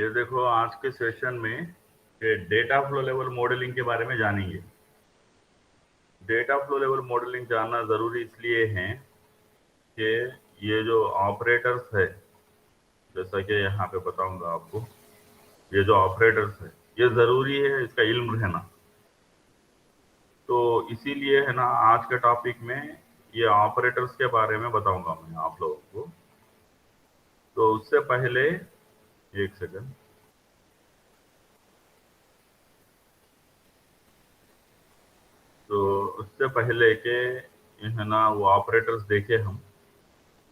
ये देखो आज के सेशन में ये डेटा फ्लो लेवल मॉडलिंग के बारे में जानेंगे। डेटा फ्लो लेवल मॉडलिंग जानना ज़रूरी इसलिए है कि ये जो ऑपरेटर्स है, जैसा कि यहाँ पे बताऊंगा आपको, ये जो ऑपरेटर्स है ये ज़रूरी है इसका इल्म रहना। तो इसीलिए है ना आज के टॉपिक में ये ऑपरेटर्स के बारे में बताऊंगा मैं आप लोगों को। तो उससे पहले एक सेकंड, तो उससे पहले के है ना वो ऑपरेटर्स देखे हम,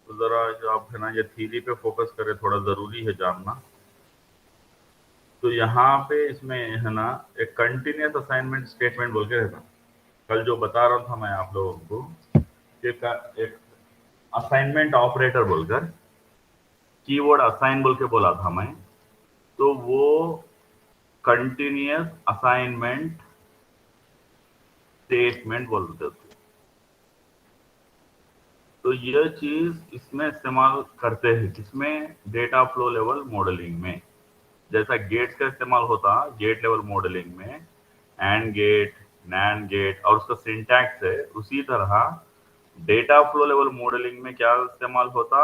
तो ज़रा जो आप है ना ये थ्योरी पे फोकस करें, थोड़ा ज़रूरी है जानना। तो यहाँ पे इसमें है ना एक कंटिन्यूस असाइनमेंट स्टेटमेंट बोल के रहता। कल जो बता रहा था मैं आप लोगों को कि एक असाइनमेंट ऑपरेटर बोलकर कीवर्ड असाइन बोल के बोला था मैं, तो वो कंटिन्यूस असाइनमेंट स्टेटमेंट बोलते थे। तो ये चीज इसमें इस्तेमाल करते हैं किसमें, डेटा फ्लो लेवल मॉडलिंग में। जैसा गेट्स का इस्तेमाल होता गेट लेवल मॉडलिंग में, एंड गेट, नैंड गेट और उसका सिंटैक्स है, उसी तरह डेटा फ्लो लेवल मॉडलिंग में क्या इस्तेमाल होता,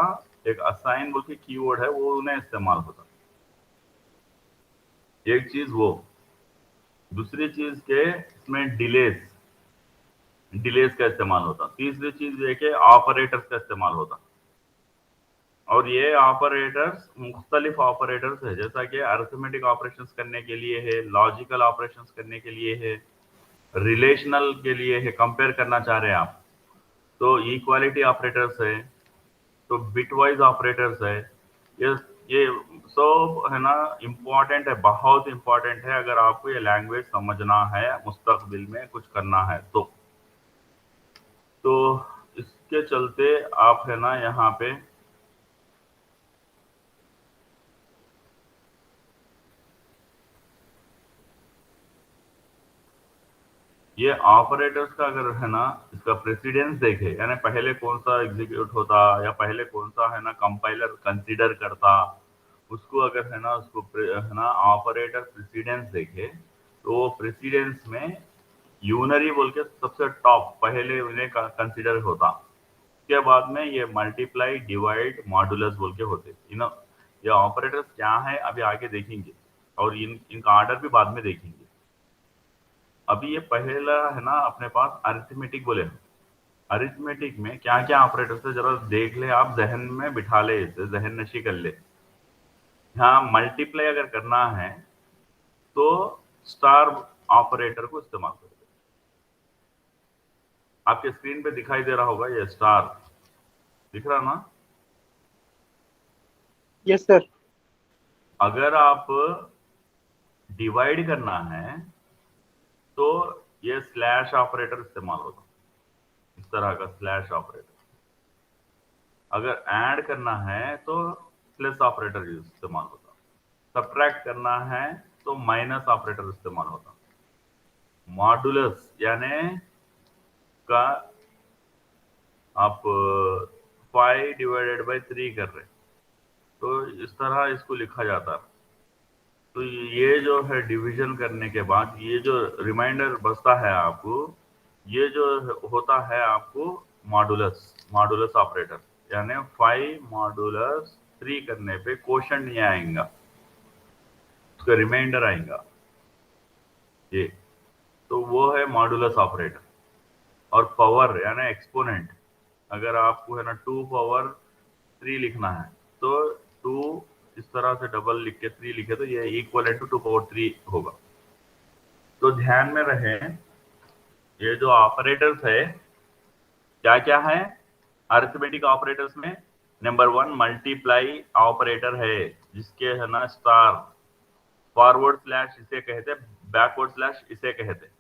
एक असाइन बोल के कीवर्ड है वो उन्हें इस्तेमाल होता। एक चीज वो, दूसरी चीज के इसमें डिलेस का इस्तेमाल होता, तीसरी चीज ये कि ऑपरेटर्स का इस्तेमाल होता। और ये ऑपरेटर्स मुख्तलिफ ऑपरेटर्स है, जैसा कि अरिथमेटिक ऑपरेशंस करने के लिए है, लॉजिकल ऑपरेशंस करने के लिए है, रिलेशनल के लिए है, कंपेयर करना चाह रहे हैं आप तो इक्वालिटी ऑपरेटर्स है, तो बिटवाइज ऑपरेटर्स है। ये ये सब है ना इम्पोर्टेंट है, बहुत इम्पोर्टेंट है अगर आपको ये लैंग्वेज समझना है, मुस्तकबिल में कुछ करना है तो इसके चलते आप है ना यहाँ पे ये ऑपरेटर्स का अगर है ना इसका प्रेसिडेंस देखे, यानी पहले कौन सा एग्जीक्यूट होता या पहले कौन सा है ना कंपाइलर कंसीडर करता, उसको अगर है ना उसको है ना ऑपरेटर प्रेसिडेंस देखे, तो वो प्रेसिडेंस में यूनरी बोल के सबसे टॉप पहले उन्हें कंसीडर होता। उसके बाद में ये मल्टीप्लाई, डिवाइड, मॉडुलस बोल के होते। ये ऑपरेटर्स क्या है अभी आगे देखेंगे, और इनका ऑर्डर भी बाद में देखेंगे। अभी ये पहला है ना अपने पास अरिथमेटिक बोले। अरिथमेटिक में क्या क्या ऑपरेटर्स है जरा देख ले, आप जहन में बिठा ले, इसे जहन नशी कर ले। यहाँ मल्टीप्लाई अगर करना है तो स्टार ऑपरेटर को इस्तेमाल करें। आपके स्क्रीन पे दिखाई दे रहा होगा ये स्टार, दिख रहा ना? Yes sir. अगर आप डिवाइड करना है तो ये स्लैश ऑपरेटर इस्तेमाल होगा, इस तरह का स्लैश ऑपरेटर। अगर ऐड करना है तो प्लस ऑपरेटर इस्तेमाल होता। सब्ट्रैक्ट करना है तो माइनस ऑपरेटर इस्तेमाल होता। मॉडुलस यानी का आप 5/3 कर रहे, तो इस तरह इसको लिखा जाता है। तो ये जो है डिवीजन करने के बाद ये जो रिमाइंडर बचता है आपको, ये जो होता है आपको मॉडुलस ऑपरेटर, यानी 5/3 करने पे क्वोशंट नहीं आएगा, उसका रिमाइंडर आएगा ये। तो वो है मॉडुलस ऑपरेटर। और पावर यानी एक्सपोनेंट, अगर आपको है ना 2/3 लिखना है तो 2 इस तरह से डबल लिख के 3 लिखे तो ये इक्वल टू 2/3 होगा। तो ध्यान में रहे ये जो ऑपरेटर्स है क्या क्या है अरिथमेटिक ऑपरेटर्स में। नंबर 1 मल्टीप्लाई ऑपरेटर है, जिसके है ना स्टार, फॉरवर्ड स्लैश इसे कहते, बैकवर्ड स्लैश इसे कहते।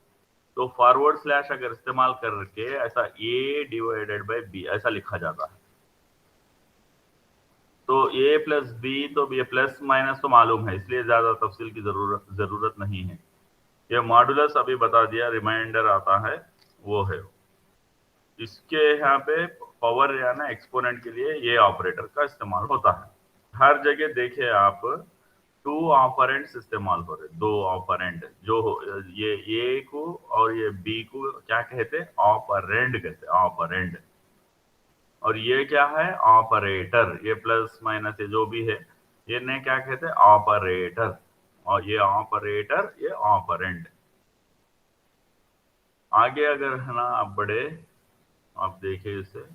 तो फॉरवर्ड स्लैश अगर इस्तेमाल करके ऐसा a/b ऐसा लिखा जाता है। तो a+b, तो ये प्लस माइनस तो मालूम है, इसलिए ज्यादा तफसील की जरूरत नहीं है। ये मॉडुलस अभी बता दिया, रिमाइंडर आता है वो है। इसके यहाँ पे पावर या ना एक्सपोनेंट के लिए ये ऑपरेटर का इस्तेमाल होता है। हर जगह देखिए आप टू ऑपरेंड्स इस्तेमाल हो रहे, दो ऑपरेंड जो ये ए को और ये बी को क्या कहते हैं? ऑपरेंड कहते हैं, ऑपरेंड। और ये क्या है? ऑपरेटर। ये प्लस माइनस ये जो भी है, ये ने क्या कहते हैं? ऑपरेटर। और ये ऑपरेटर, ये ऑपरेंड। आगे अगर है ना आप बढ़े, आप देखिए इसे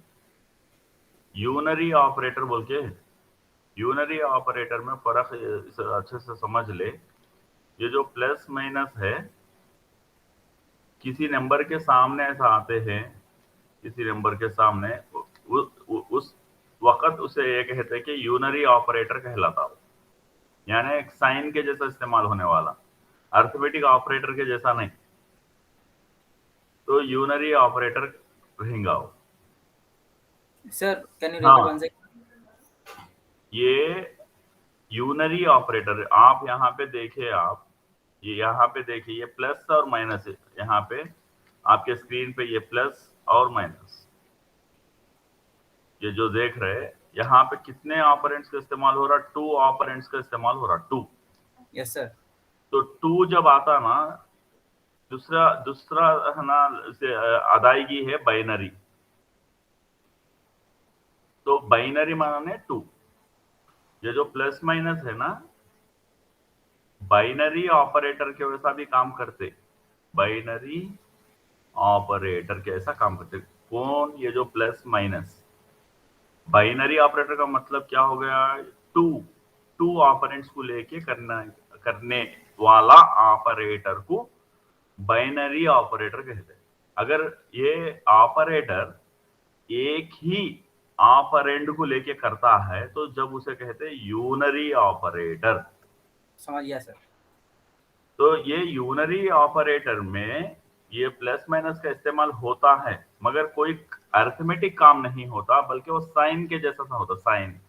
यूनरी ऑपरेटर बोल के। यूनरी ऑपरेटर में फर्क इसे अच्छे से समझ ले। ये जो प्लस माइनस है, किसी नंबर के सामने ऐसा आते हैं, किसी नंबर के सामने उस वक्त उसे ये कहते हैं कि यूनरी ऑपरेटर कहलाता हो, यानी एक साइन के जैसा इस्तेमाल होने वाला, अर्थमेटिक ऑपरेटर के जैसा नहीं। तो यूनरी ऑपरेटर रहेगा वो। Sir, can you हाँ, repeat once again? ये यूनरी ऑपरेटर आप यहाँ पे देखिए, आप ये यहाँ पे देखिए, ये प्लस और माइनस है। यहाँ पे आपके स्क्रीन पे ये प्लस और माइनस, ये जो देख रहे हैं, यहाँ पे कितने ऑपरेंड्स का इस्तेमाल हो रहा? टू ऑपरेंड्स का इस्तेमाल हो रहा, टू। Yes, sir. तो टू जब आता ना, दूसरा दूसरा है ना से अदायगी है बाइनरी। तो बाइनरी माने टू। ये जो प्लस माइनस है ना, बाइनरी ऑपरेटर के वैसा भी काम करते, बाइनरी ऑपरेटर के ऐसा काम करते। कौन? ये जो प्लस माइनस। बाइनरी ऑपरेटर का मतलब क्या हो गया? टू टू ऑपरेंड्स को लेके करने वाला ऑपरेटर को बाइनरी ऑपरेटर कहते हैं। अगर ये ऑपरेटर एक ही ऑपरेंड को लेके करता है तो जब उसे कहते हैं यूनरी ऑपरेटर। समझ गया सर। तो ये यूनरी ऑपरेटर में ये प्लस माइनस का इस्तेमाल होता है, मगर कोई अर्थमेटिक काम नहीं होता, बल्कि वो साइन के जैसा सा होता, साइन।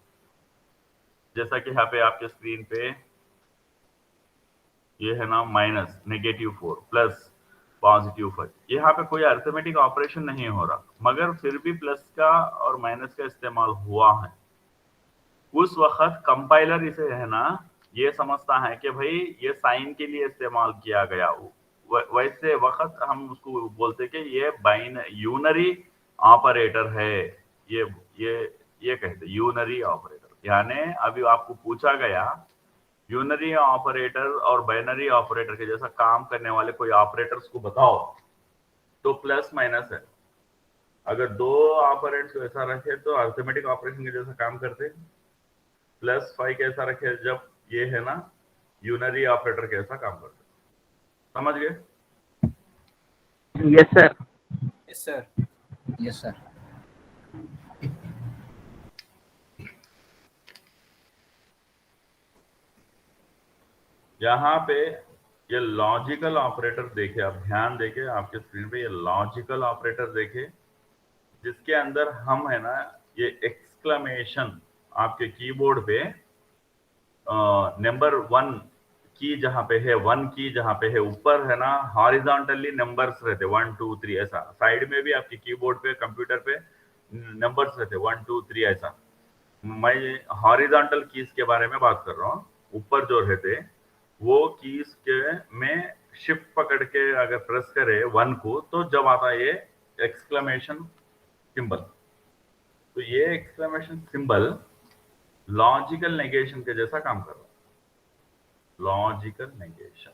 जैसा कि यहाँ पे आपके स्क्रीन पे ये है ना, माइनस -4 प्लस +5। यहाँ पे कोई अर्थमेटिक ऑपरेशन नहीं हो रहा, मगर फिर भी प्लस का और माइनस का इस्तेमाल हुआ है। उस वक्त कंपाइलर इसे है ना ये समझता है कि भाई ये साइन के लिए इस्तेमाल किया गया। वैसे वक्त हम उसको बोलते कि ये यूनरी ऑपरेटर है। ये ये ये कहते यूनरी ऑपरेटर। यानी अभी आपको पूछा गया यूनरी ऑपरेटर और बाइनरी ऑपरेटर के जैसा काम करने वाले कोई ऑपरेटर्स को बताओ, तो प्लस माइनस है। अगर दो ऑपरेंड्स ऐसा रखे तो अर्थमेटिक ऑपरेशन के जैसा काम करते। +5 कैसा रखे जब ये है ना यूनरी ऑपरेटर कैसा काम करते। समझ गए? Yes sir. Yes, sir. Yes sir. यहाँ पे ये लॉजिकल ऑपरेटर देखे, आप ध्यान देके आपके स्क्रीन पे ये लॉजिकल ऑपरेटर देखे, जिसके अंदर हम है ना ये एक्सक्लेमेशन आपके कीबोर्ड पे नंबर 1 की जहां पे है, 1 की जहां पे है, ऊपर है ना हॉरिजॉन्टली नंबर्स रहते 1 2 3 ऐसा। साइड में भी आपके कीबोर्ड पे कंप्यूटर पे नंबर्स रहते 1 2 3 ऐसा। मैं हॉरिजॉन्टल कीज के बारे में बात कर रहा हूँ। ऊपर जो रहते वो कीज के में शिफ्ट पकड़ के अगर प्रेस करे 1 को, तो जब आता है ये एक्सक्लेमेशन सिंबल। तो ये एक्सक्लेमेशन सिंबल लॉजिकल नेगेशन के जैसा काम कर रहा है, लॉजिकल नेगेशन।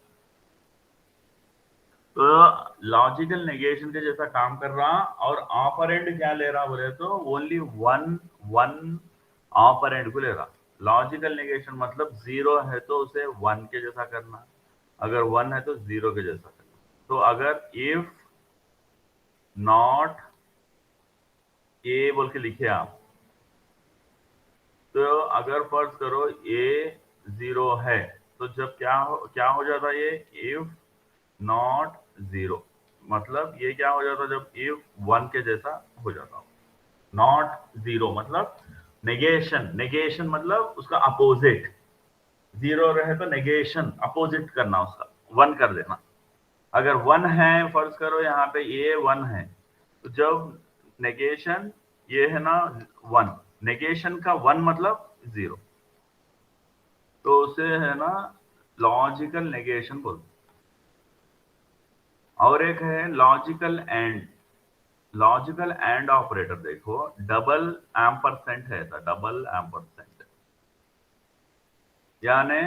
तो लॉजिकल नेगेशन के जैसा काम कर रहा, और ऑपरेंड क्या ले रहा बोले तो ओनली वन ऑपरेंड को ले रहा। लॉजिकल नेगेशन मतलब 0 है तो उसे 1 के जैसा करना, अगर 1 है तो 0 के जैसा करना। तो अगर इफ नॉट ए बोल के लिखे आप, तो अगर फर्ज करो ए 0 है तो जब क्या हो जाता है? ये इफ नॉट 0 मतलब ये क्या हो जाता जब इफ 1 के जैसा हो जाता। नॉट 0 मतलब नेगेशन। नेगेशन मतलब उसका अपोजिट। 0 रहे तो नेगेशन अपोजिट करना, उसका 1 कर देना। अगर 1 है, फर्ज करो यहाँ पे ये 1 है, तो जब नेगेशन ये है ना 1, नेगेशन का 1 मतलब 0। तो उसे है ना लॉजिकल नेगेशन बोलते हैं। और एक है logical and. Logical and operator देखो, डबल एम्परसेंट है, डबल एम्परसेंट, यानी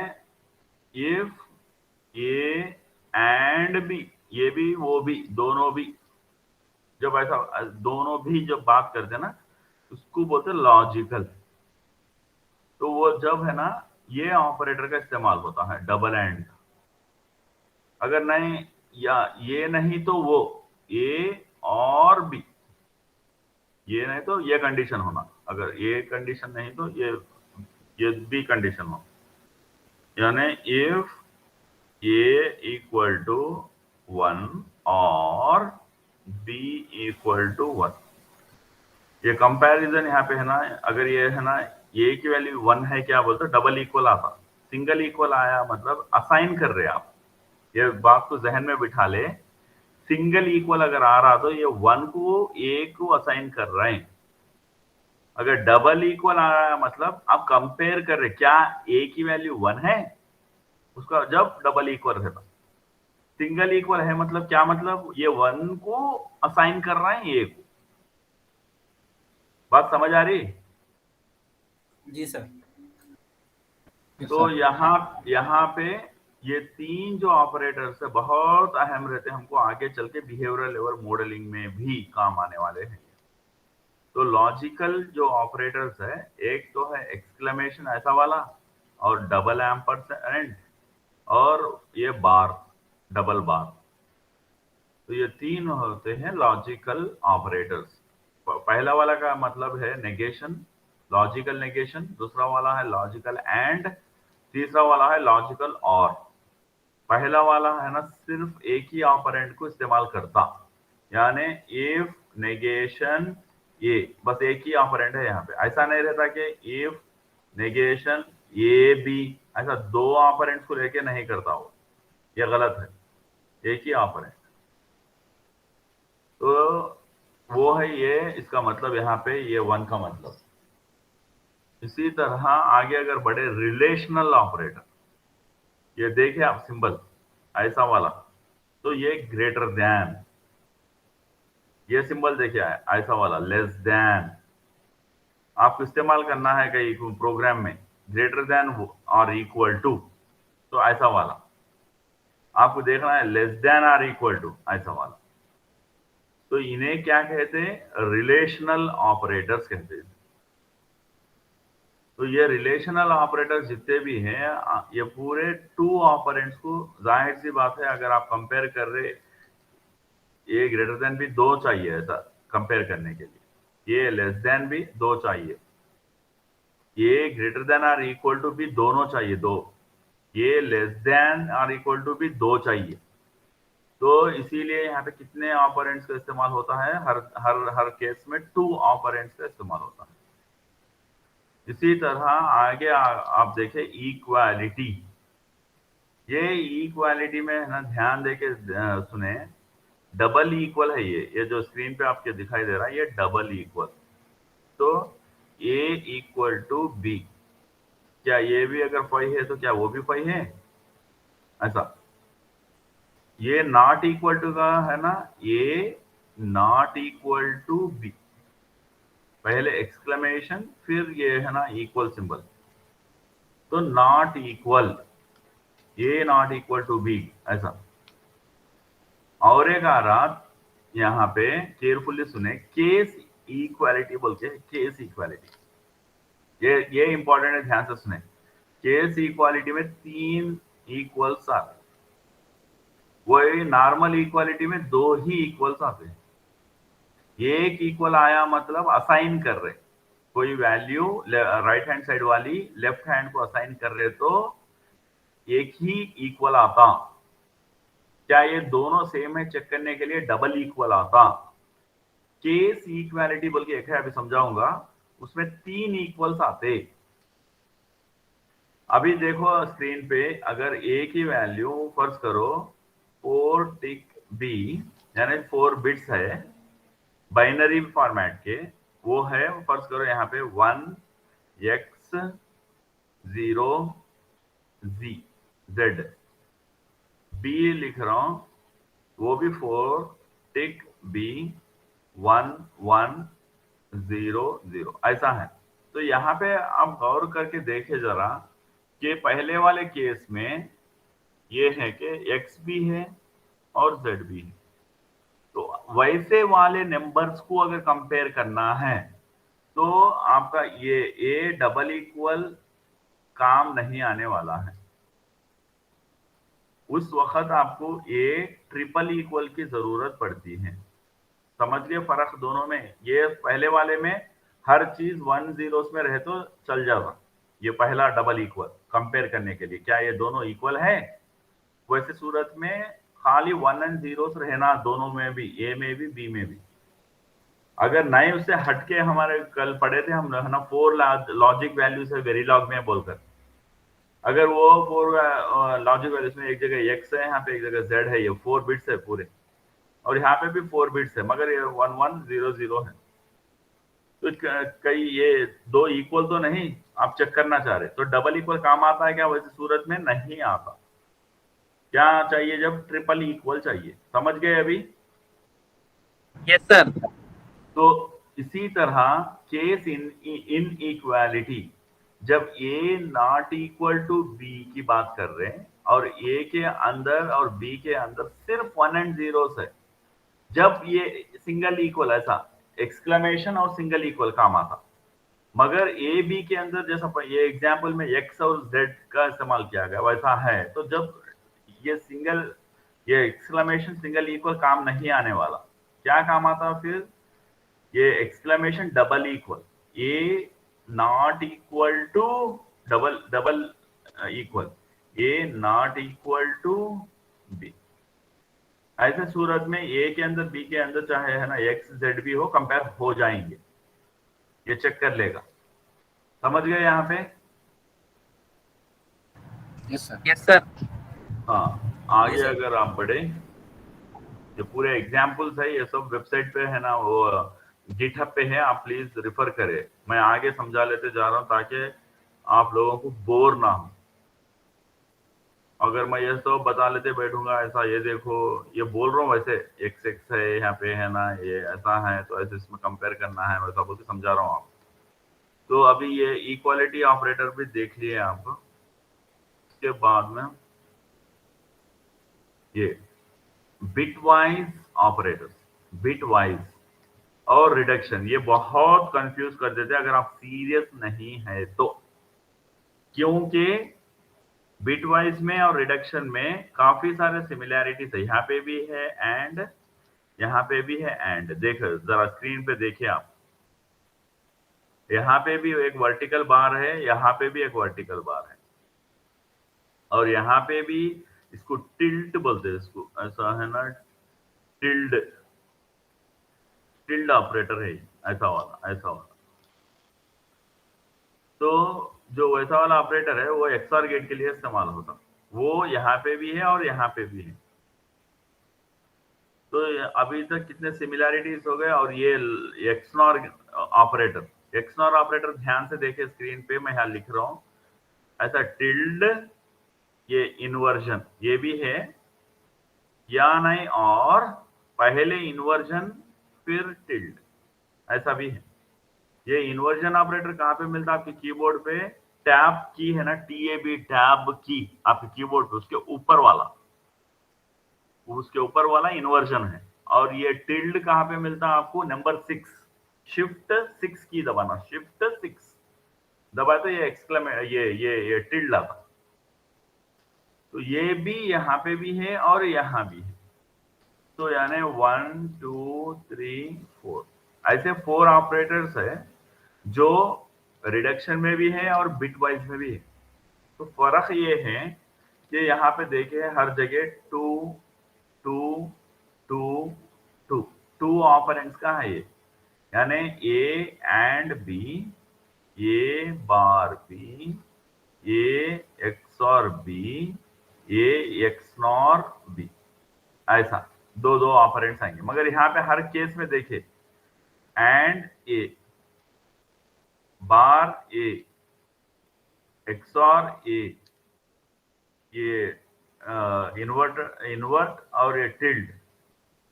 इफ ए एंड बी, ये भी वो भी, दोनों भी, जब ऐसा दोनों भी जब बात करते हैं ना, उसको बोलते हैं लॉजिकल। तो वो जब है ना, ये ऑपरेटर का इस्तेमाल होता है डबल एंड। अगर नहीं, या ये नहीं तो वो, ए और बी, ये नहीं तो ये कंडीशन होना, अगर ये कंडीशन नहीं तो ये बी कंडीशन हो, यानी इफ ए इक्वल टू 1 और बी इक्वल टू 1। ये कंपैरिजन यहाँ पे है ना, अगर ये है ना ए की वैल्यू 1 है, क्या बोलते डबल इक्वल आता, सिंगल इक्वल आया मतलब असाइन कर रहे आप, ये बात को जहन में बिठा ले। सिंगल इक्वल अगर आ रहा तो ये 1 को ए को असाइन कर रहे हैं। अगर डबल इक्वल आ रहा है मतलब आप कंपेयर कर रहे, क्या ए की वैल्यू 1 है, उसका जब डबल इक्वल रहता। सिंगल इक्वल है मतलब क्या, मतलब ये 1 को असाइन कर रहा है ए को। बात समझ आ रही? जी सर। तो यहाँ यहाँ पे ये तीन जो ऑपरेटर्स है बहुत अहम रहते हैं, हमको आगे चल के बिहेवियरल लेवल मॉडलिंग में भी काम आने वाले हैं। तो लॉजिकल जो ऑपरेटर्स है, एक तो है एक्सक्लेमेशन ऐसा वाला, और डबल एम्परसेंड, और ये बार, डबल बार। तो ये तीन होते हैं लॉजिकल ऑपरेटर्स। पहला वाला का मतलब है नेगेशन, लॉजिकल नेगेशन। दूसरा वाला है लॉजिकल एंड। तीसरा वाला है लॉजिकल और। पहला वाला है ना सिर्फ एक ही ऑपरेंड को इस्तेमाल करता, यानी इफ नेगेशन ये, बस एक ही ऑपरेंड है यहाँ पे। ऐसा नहीं रहता कि इफ नेगेशन ए बी, ऐसा दो ऑपरेंड्स को लेके नहीं करता वो, ये गलत है, एक ही ऑपरेंड। तो वो है ये, इसका मतलब यहाँ पे ये 1 का मतलब। इसी तरह आगे अगर बढ़े, रिलेशनल ऑपरेटर, ये देखिए आप सिंबल ऐसा वाला, तो ये ग्रेटर देन। ये सिंबल देखिए ऐसा वाला लेस देन, आपको इस्तेमाल करना है कहीं प्रोग्राम में, ग्रेटर देन और इक्वल टू, तो ऐसा वाला आपको देखना है, लेस देन और इक्वल टू, ऐसा वाला। तो इन्हें क्या कहते हैं, रिलेशनल ऑपरेटर्स कहते हैं। तो ये रिलेशनल ऑपरेटर्स जितने भी हैं, ये पूरे टू ऑपरेंड्स को, जाहिर सी बात है अगर आप कंपेयर कर रहे, ये ग्रेटर देन भी दो चाहिए ऐसा कंपेयर करने के लिए, ये लेस देन भी दो चाहिए, ये ग्रेटर देन और इक्वल टू भी दोनों चाहिए, दो, ये लेस देन और इक्वल टू भी दो चाहिए। तो इसीलिए यहाँ पे कितने ऑपरेंड्स का इस्तेमाल होता है, हर हर हर केस में टू ऑपरेंड्स का इस्तेमाल होता है। इसी तरह आगे आप देखें इक्वालिटी। ये इक्वालिटी में है ना, ध्यान देके सुने, डबल इक्वल है ये जो स्क्रीन पे आपके दिखाई दे रहा है, ये डबल इक्वल। तो ए इक्वल टू बी, क्या ये भी अगर 5 है तो क्या वो भी 5 है, ऐसा। ये नॉट इक्वल टू का है ना, A not equal to B, पहले एक्सक्लेमेशन फिर ये है ना इक्वल सिंबल, तो not equal, A not equal to B, ऐसा। और एक आ रहा यहाँ पे, केयरफुली सुने, केस इक्वालिटी बोलते हैं, केस इक्वालिटी, ये इंपॉर्टेंट है, ध्यान से सुने। केस इक्वालिटी में 3 इक्वल्स आते, वही नॉर्मल इक्वालिटी में 2 ही इक्वल्स आते हैं। एक इक्वल आया मतलब असाइन कर रहे, कोई वैल्यू राइट हैंड साइड वाली लेफ्ट हैंड को असाइन कर रहे, तो एक ही इक्वल आता। क्या ये दोनों सेम है चेक करने के लिए डबल इक्वल आता। केस इक्वालिटी बोल के एक है, अभी समझाऊंगा, उसमें 3 इक्वल्स आते। अभी देखो स्क्रीन पे, अगर ए की वैल्यू फर्ज करो 4 टिक बी, यानी 4 बिट्स है बाइनरी फॉर्मेट के, वो है फर्ज करो यहाँ पे 1 x 0 जेड, बी लिख रहा हूं वो भी 4 टिक बी 1 1 0 0 ऐसा है। तो यहाँ पे आप गौर करके देखे जरा कि पहले वाले केस में ये है कि एक्स भी है और जेड भी है। तो वैसे वाले नंबर्स को अगर कंपेयर करना है तो आपका ये ए डबल इक्वल काम नहीं आने वाला है। उस वक्त आपको ए ट्रिपल इक्वल की जरूरत पड़ती है। समझ गए फर्क दोनों में? ये पहले वाले में हर चीज 1 जीरोस में रहे तो चल जाएगा। ये पहला डबल इक्वल कंपेयर करने के लिए क्या ये दोनों इक्वल है, वैसे सूरत में खाली 1 एंड जीरोस रहना दोनों में भी, ए में भी बी में भी। अगर नए उससे हटके हमारे कल पढ़े थे हम है ना 4 लॉजिक वैल्यूज है वेरीलॉग में बोलकर, अगर वो 4 लॉजिक वैल्यूज में एक जगह एक्स है, यहाँ पे एक जगह जेड है, ये 4 बिट्स है पूरे, और यहाँ पे भी 4 बिट्स है, मगर ये 1 1 0 0 है। तो कई ये दो इक्वल तो नहीं आप चेक करना चाह रहे, तो डबल इक्वल काम आता है क्या? वैसे सूरत में नहीं आता। क्या चाहिए? जब ट्रिपल इक्वल चाहिए। समझ गए अभी? Yes sir. तो इसी तरह केस इन इक्वालिटी, जब ए नॉट इक्वल टू बी की बात कर रहे हैं और ए के अंदर और बी के अंदर सिर्फ 1 एंड जीरोस है, जब ये सिंगल इक्वल, ऐसा एक्सक्लेमेशन और सिंगल इक्वल काम आता। मगर ए बी के अंदर जैसा ये एग्जाम्पल में एक्स और जेड का इस्तेमाल किया गया वैसा है, तो जब ये एक्सक्लेमेशन सिंगल इक्वल काम नहीं आने वाला। क्या काम आता फिर? ये exclamation double equal, A not equal to double double equal, A not equal to B. ऐसे सूरत में ए के अंदर बी के अंदर चाहे है ना एक्स जेड भी हो, कंपेयर हो जाएंगे, ये चेक कर लेगा। समझ गए यहाँ पे? Yes sir. Yes sir. हाँ, आगे जी सर। अगर आप बढ़े, जो पूरे एग्जाम्पल्स है ये सब वेबसाइट पे है ना, वो गिटहब पे है, आप प्लीज रिफर करें। मैं आगे समझा लेते जा रहा हूँ ताकि आप लोगों को बोर ना हो। अगर मैं ये सब बता लेते बैठूंगा ऐसा, ये देखो ये बोल रहा हूँ वैसे एक्स एक्स है यहाँ पे है ना, ये ऐसा है तो ऐसे इसमें कंपेयर करना है, वैसा बोल के समझा रहा हूँ आप। तो अभी ये इक्वालिटी ऑपरेटर भी देख लिए आप। इसके बाद में ये बिटवाइज ऑपरेटर्स, बिटवाइज और रिडक्शन, ये बहुत कंफ्यूज कर देते हैं अगर आप सीरियस नहीं है तो, क्योंकि बिटवाइज में और रिडक्शन में काफी सारे सिमिलैरिटीज है। यहाँ पे भी है एंड, यहाँ पे भी है एंड। देखो जरा स्क्रीन पे देखिए आप, यहाँ पे भी एक वर्टिकल बार है, यहाँ पे भी एक वर्टिकल बार है, और यहाँ पे भी इसको टिल्ट बोलते हैं, इसको ऐसा है ना टिल्ड, टिल्ड ऑपरेटर है ऐसा वाला, ऐसा वाला। तो जो वैसा वाला ऑपरेटर है वो एक्सऑर गेट के लिए इस्तेमाल होता, वो यहाँ पे भी है और यहाँ पे भी है। तो अभी तक कितने सिमिलैरिटीज हो गए। और ये एक्सनॉर ऑपरेटर, एक्सनॉर ऑपरेटर ध्यान से देखे स्क्रीन पे, मैं यहाँ लिख रहा हूँ ऐसा टिल्ड, ये इन्वर्जन ये भी है या नहीं, और पहले इन्वर्जन फिर टिल्ड ऐसा भी है। ये इन्वर्जन ऑपरेटर कहाँ पे मिलता है? आपके कीबोर्ड पे टैब की है ना, TAB टैब की आपके कीबोर्ड पे, उसके ऊपर वाला इन्वर्जन है। और ये टिल्ड कहाँ पे मिलता है आपको? नंबर 6, शिफ्ट 6 की दबाना, शिफ्ट 6 दबाए तो ये एक्सक्लेमेट ये टिल्ड आता। तो ये भी यहाँ पे भी है और यहाँ भी है। तो यानी 1 2 3 4 ऐसे 4 ऑपरेटर्स है जो रिडक्शन में भी है और बिटवाइज में भी है। तो फर्क ये है कि यहाँ पे देखे हर जगह 2 2 2 2 2 ऑपरेंड्स का है ये, यानी A and B, A bar B, A XOR B, A XNOR B, ऐसा दो दो ऑपरेंड्स आएंगे। मगर यहाँ पे हर केस में देखिए and A, bar A, XOR ए, ये इन्वर्ट और ये टिल्ड,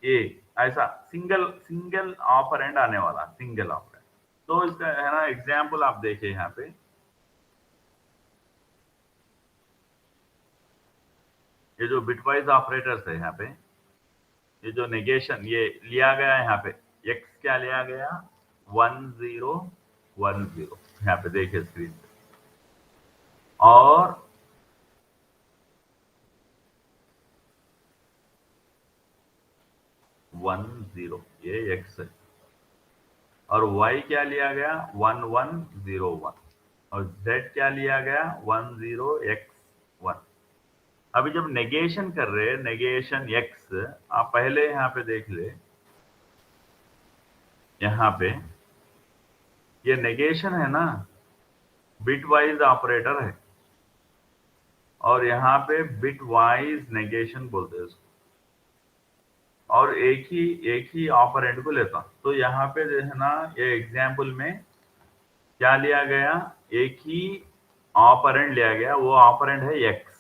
ए ऐसा सिंगल ऑपरेंड आने वाला, सिंगल ऑपरेंड। तो इसका है ना एग्जाम्पल आप देखिए यहाँ पे, ये जो बिटवाइज ऑपरेटर्स है यहाँ पे, ये जो नेगेशन ये लिया गया है यहाँ पे, एक्स क्या लिया गया 1010, यहाँ पे देखिए स्क्रीन पे, और वन जीरो, ये एक्स है, और y क्या लिया गया 1101, और z क्या लिया गया 10x1। अभी जब नेगेशन कर रहे हैं, नेगेशन x, आप पहले यहाँ पे देख ले, यहाँ पे ये नेगेशन है ना, बिटवाइज ऑपरेटर है, और यहाँ पे बिटवाइज नेगेशन बोलते हैं उसको, और एक ही ऑपरेंड को लेता। तो यहाँ पे जो है ना, ये एग्जाम्पल में क्या लिया गया, एक ही ऑपरेंड लिया गया, वो ऑपरेंड है x।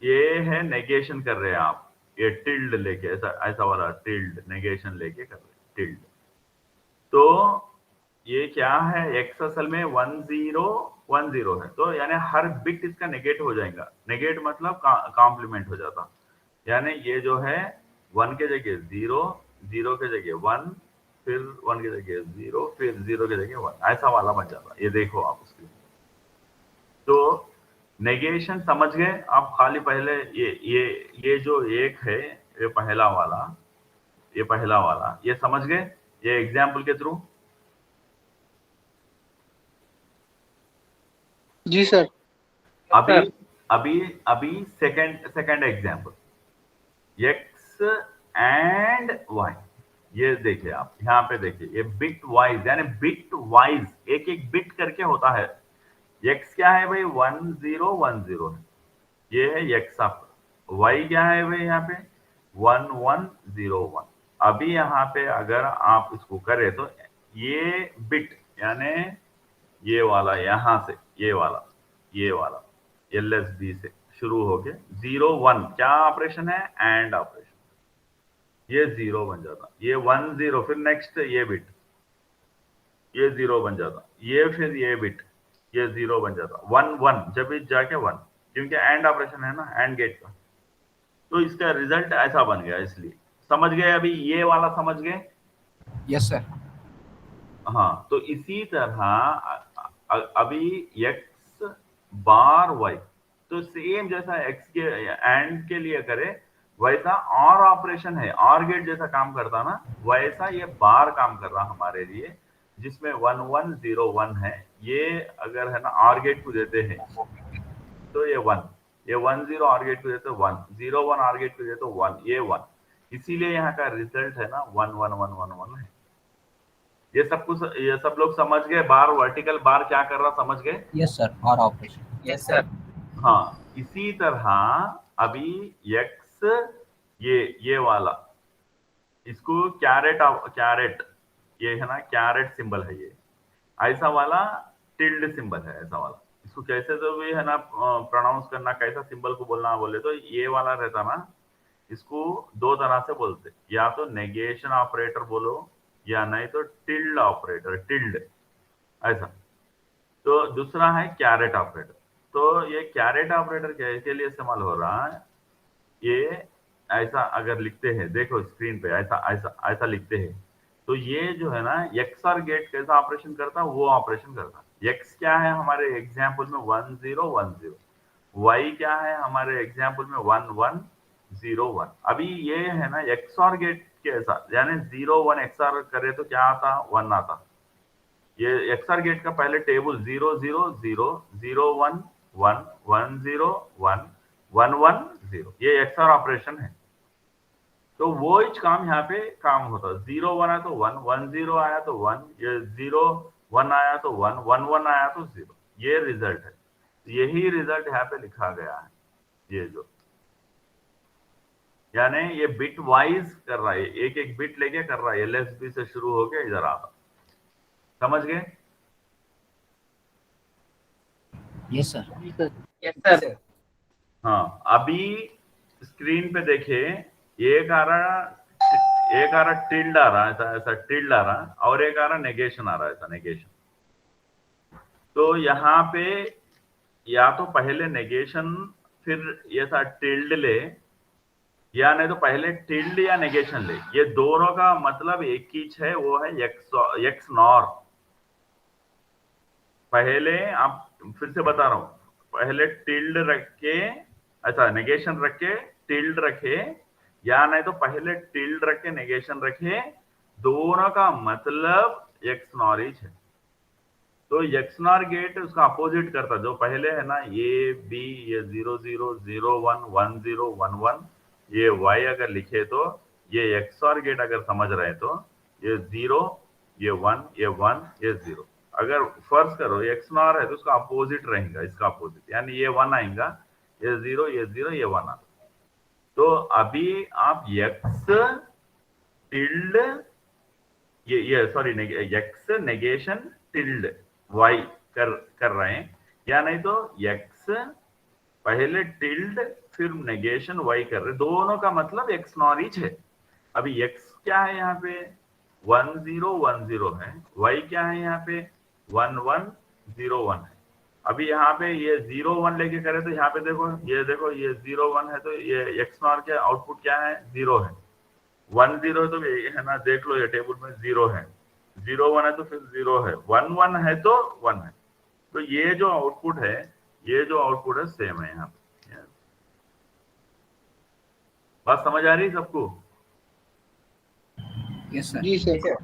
ये है नेगेशन कर रहे हैं आप, ये टिल्ड लेके, ऐसा वाला टिल्ड नेगेशन लेके कर रहे हैं, टिल्ड। तो ये क्या है, x असल में 1010 है, तो यानी हर बिट इसका नेगेट हो जाएगा। नेगेट मतलब कॉम्प्लीमेंट हो जाता, यानी ये जो है 1 के जगह 0, 0 के जगह 1, फिर 1 के जगह 0, फिर 0 के जगह 1, ऐसा वाला बन जाता। ये देखो आप उसकी, तो नेगेशन समझ गए आप। खाली पहले ये जो एक है, ये पहला वाला ये समझ गए, ये एग्जाम्पल के थ्रू। जी सर। अभी second example, x and y। ये देखिए आप यहाँ पे देखिए, ये बिट वाइज, यानी बिट वाइज एक एक बिट करके होता है। x क्या है भाई 1010 है, ये है x आपका। y क्या है भाई यहाँ पे 1101। अभी यहाँ पे अगर आप इसको करें तो ये बिट, यानी ये वाला यहाँ से, ये वाला LSB से शुरू होके 01, क्या ऑपरेशन है, एंड ऑपरेशन, ये 0 बन जाता, ये 10, फिर नेक्स्ट ये बिट, ये 0 बन जाता, ये फिर ये बिट, ये 0 बन जाता, 1 जब भी जाके 1, क्योंकि एंड ऑपरेशन है ना, एंड गेट का। तो इसका रिजल्ट ऐसा बन गया, इसलिए समझ गए। अभी ये वाला समझ गए? Yes sir. हाँ, तो इसी तरह अभी x बार y, तो सेम जैसा x के एंड के लिए करे, वैसा और ऑपरेशन है, और गेट जैसा काम करता ना, वैसा ये बार काम कर रहा हमारे लिए, जिसमें 1101 है। ये अगर है ना और गेट को देते हैं तो ये 1, ये 10 और गेट को देते 1, 01 और गेट को देते 1, ये 1, इसीलिए यहाँ का रिजल्ट है ना 1111 है। ये सब लोग समझ गए, बार वर्टिकल बार क्या कर रहा समझ गए? यस सर, और ऑपरेशन। Yes sir. हाँ, इसी तरह अभी x, ये वाला, इसको कैरेट, ये है ना कैरेट सिंबल है, ये ऐसा वाला टिल्ड सिंबल है, ऐसा वाला। इसको कैसे तो भी है ना प्रोनाउंस करना, कैसा सिंबल को बोलना बोले तो ये वाला रहता ना, इसको दो तरह से बोलते, या तो नेगेशन ऑपरेटर बोलो, या नहीं तो टिल्ड ऑपरेटर, टिल्ड ऐसा। तो दूसरा है कैरेट ऑपरेटर। तो ये कैरेट ऑपरेटर के लिए इस्तेमाल हो रहा है, ये ऐसा अगर लिखते हैं, देखो स्क्रीन पे ऐसा लिखते हैं, तो ये जो है ना XOR गेट कैसा ऑपरेशन करता है, वो ऑपरेशन करता है। X क्या है हमारे एग्जाम्पल में 1010, Y क्या है हमारे एग्जाम्पल में 1101। अभी ये है ना XOR गेट कैसा, यानी 01 XOR करे तो क्या आता, 1 आता। ये XOR गेट का पहले टेबल 000, 01 1 101 110, ये XOR ऑपरेशन है। तो वो ही काम यहाँ पे काम होता है। 01 आया तो 1, 10 आया तो 1, ये 01 आया तो 1, 11 आया तो 0, ये रिजल्ट है। यही रिजल्ट यहाँ पे लिखा गया है, ये जो, यानी ये बिट वाइज कर रहा है, एक एक बिट लेके कर रहा है, LSB से शुरू होके इधर आता। समझ गए? Yes sir. Yes sir. हाँ, अभी स्क्रीन पे देखिए, एक आ रहा टिल्ड आ रहा है, ऐसा ऐसा टिल्ड आ रहा है, और एक आ रहा नेगेशन आ रहा है, ऐसा नेगेशन। तो यहाँ पे या तो पहले नेगेशन फिर ये था टिल्ड ले, या नहीं तो पहले टिल्ड या नेगेशन ले। ये दोनों का मतलब एक ही है, वो है एक्स नॉर। पहले आप, फिर से बता रहा हूं, पहले टिल्ड रख के, अच्छा नेगेशन रख के टिल्ड रखे, या नहीं तो पहले टिल्ड रख के नेगेशन रखे, दोनों का मतलब एक्स नॉर इज है। तो एक्स नॉर गेट उसका अपोजिट करता, जो पहले है ना ए बी, ये 0 0 0 1 1 0 1 1, ये वाई अगर लिखे तो ये एक्स नॉर गेट अगर समझ रहे तो ये 0, ये 1, ये 1, ये 0। अगर फर्ज करो एक्स नॉर है तो उसका अपोजिट रहेगा, इसका अपोजिट, यानी ये 1 आएगा, ये 0, ये 0, ये 1 आता। तो अभी आप एक्स टिल्ड, ये sorry X negation tilde Y कर रहे हैं, या नहीं तो एक्स पहले टिल्ड फिर नेगेशन वाई कर रहे, दोनों का मतलब एक्स नॉर इच है। अभी एक्स क्या है यहाँ पे 1 0 1 0 है, वाई क्या है यहाँ पे 1 1 0 1 है। अभी यहाँ पे ये 0 1 लेके करे तो यहाँ पे देखो, ये देखो ये 0 1 है, तो ये एक्स नॉर के आउटपुट क्या है 0 है। 1 0 तो ये है ना, देख लो ये टेबल में 0 है, 0 1 है तो फिर 0 है, 1 1 है तो 1 है। तो ये जो आउटपुट है, ये जो आउटपुट है सेम है यहाँ पे। बात समझ आ रही है सबको? Yes, sir. जी सर।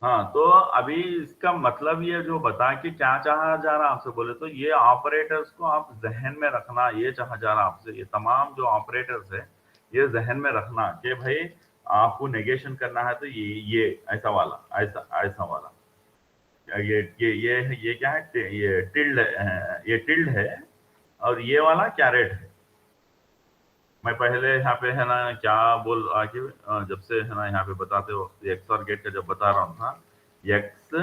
हाँ, तो अभी इसका मतलब ये जो बता के क्या चाहा जा रहा आपसे बोले तो, ये ऑपरेटर्स को आप जहन में रखना, ये चाहा जा रहा आपसे, ये तमाम जो ऑपरेटर्स है ये जहन में रखना कि भाई आपको नेगेशन करना है तो ये ऐसा वाला, ऐसा वाला, ये क्या है, ये टिल्ड है, और ये वाला कैरेट है। मैं पहले यहाँ पे है ना क्या बोल आके जब से है ना यहाँ पे बताते हो एक्स और गेट का जब बता रहा हूँ था, एक्स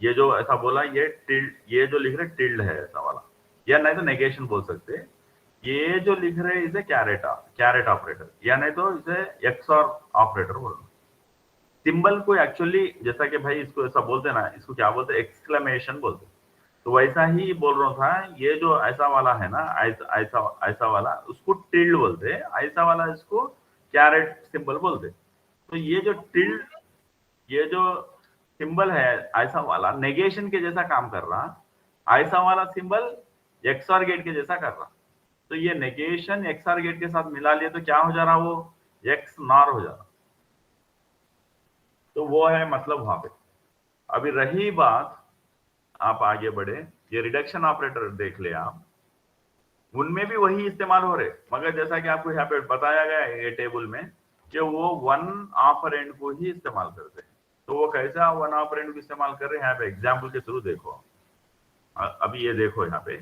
ये जो ऐसा बोला, ये टिल्ड, ये जो लिख रहे टिल्ड है ऐसा वाला, या नहीं तो नेगेशन बोल सकते। ये जो लिख रहे इसे कैरेट ऑपरेटर, या नहीं तो इसे एक्स और ऑपरेटर बोलना। सिंबल को एक्चुअली जैसा कि भाई इसको ऐसा बोलते ना, इसको क्या बोलते, एक्सक्लेमेशन बोलते। तो वैसा ही बोल रहा था, ये जो ऐसा वाला है ना, ऐसा वाला उसको टिल्ड बोलते, ऐसा वाला इसको कैरेट सिंबल बोलते। तो ये जो टिल्ड, ये जो सिंबल है ऐसा वाला नेगेशन के जैसा काम कर रहा, ऐसा वाला सिंबल एक्सआर गेट के जैसा कर रहा। तो ये नेगेशन एक्सआर गेट के साथ मिला लिए तो क्या हो जा रहा, वो एक्स नॉर हो जा रहा। तो वो है मतलब वहां पे। अभी रही बात, आप आगे बढ़े, ये रिडक्शन ऑपरेटर देख ले आप, उनमें भी वही इस्तेमाल हो रहे, मगर जैसा कि आपको यहाँ पे बताया गया है ये टेबल में कि वो वन ऑपरेंड को ही इस्तेमाल करते हैं। तो वो कैसा वन ऑपरेंड को इस्तेमाल कर रहे हैं, यहाँ पे एग्जाम्पल के थ्रू देखो। अभी ये देखो यहाँ पे,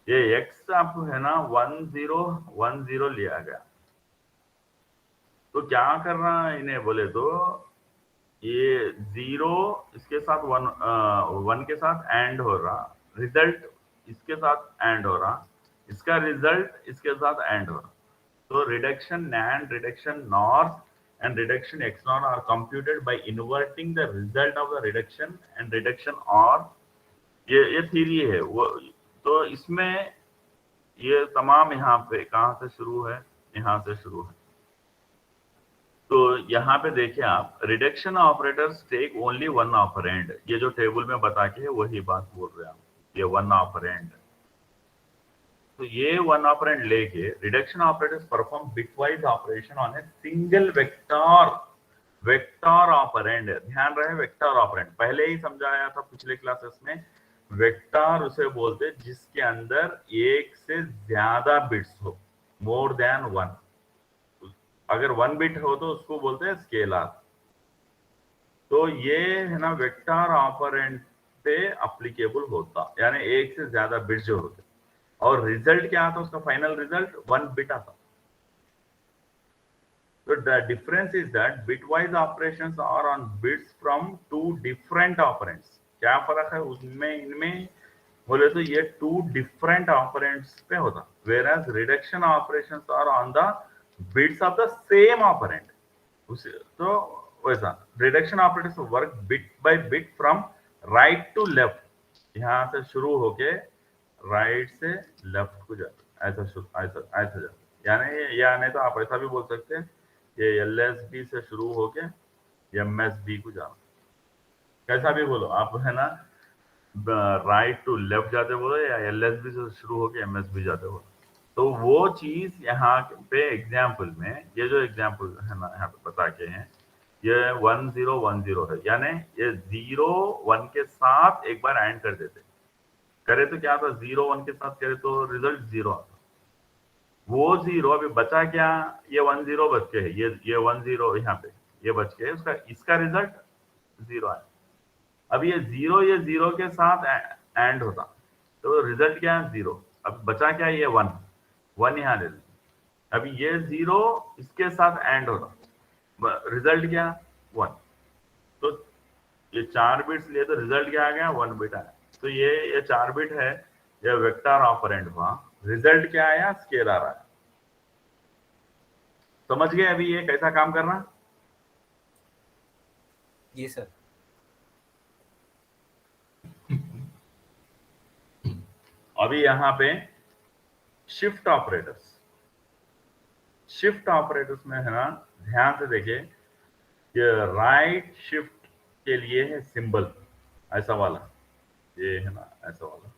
ये एक्स आपको है ना 1 0 1 0 लिया गया, तो क्या करना इन्हें बोले तो, ये 0 इसके साथ 1 के साथ एंड हो रहा, रिजल्ट इसके साथ एंड हो रहा, इसका रिजल्ट इसके साथ एंड हो रहा। तो reduction NAND, reduction NOR and reduction XNOR are computed by inverting the result of the reduction and reduction OR। ये थ्योरी है वो। तो इसमें ये तमाम यहाँ पे कहाँ से शुरू है, यहाँ से शुरू है। तो यहाँ पे देखिए आप, reduction operators take only one operand, ये जो टेबल में बता के वही बात बोल रहे हैं आप, ये वन ऑपरेंड। तो ये वन ऑपरेंड लेके reduction operators perform bitwise operation on a single vector operand. ध्यान रहे वेक्टर ऑपरेंड, पहले ही समझाया था पिछले क्लासेस में। वेक्टर उसे बोलते जिसके अंदर एक से ज्यादा बिट्स हो, मोर देन 1। अगर 1 बिट हो तो उसको बोलते हैं स्केलर। तो ये है ना वेक्टर ऑपरेंड पे एप्लीकेबल होता, यानी एक से ज्यादा बिट्स जो होते, और रिजल्ट क्या आता, उसका फाइनल रिजल्ट 1 बिट आता। So the difference is that bitwise operations are on bits from two different operands। क्या फर्क है उसमें, इनमें बोले तो ये टू डिफरेंट ऑपरेंड्स पे होता, whereas reduction operations are on the bits of the same operand. उसे तो वैसा reduction operators work bit by bit from right to left, यहाँ से शुरू होके राइट से लेफ्ट को जाता, ऐसा ऐसा ऐसा जाता। या नहीं तो आप ऐसा भी बोल सकते हैं, ये LSB से शुरू होके MSB को जाना, कैसा भी बोलो आप, है ना, राइट टू लेफ्ट जाते बोलो या LSB से शुरू होके MSB जाते बोलो। तो वो चीज यहाँ पे एग्जाम्पल में, ये जो एग्जाम्पल है ना यहाँ पे बता के हैं, ये 1010 है, यानी ये 0 1 के साथ एक बार एंड कर देते, करे तो क्या था, 0 1 के साथ करे तो रिजल्ट 0 आता, वो 0 अभी बचा क्या, ये 10 बच के है, ये 10 यहाँ पे ये बच के है, उसका इसका रिजल्ट 0 आया। अब ये 0 के साथ एंड होता तो रिजल्ट क्या है 0, अब बचा क्या, ये 1 यहाँ ले लें, अभी ये 0 इसके साथ एंड होता, रिजल्ट क्या 1, तो ये 4 बिट्स लिए तो रिजल्ट क्या आ गया 1 बिट आया। तो ये 4 बिट है, ये वेक्टर ऑपरेंड हुआ, रिजल्ट क्या आया स्केलर आया। समझ गए अभी ये कैसा काम करना? जी सर। अभी यहाँ पे शिफ्ट ऑपरेटर्स, शिफ्ट ऑपरेटर्स में है ना, ध्यान से देखिए, ये राइट शिफ्ट के लिए है सिंबल ऐसा वाला, ये है ना ऐसा वाला,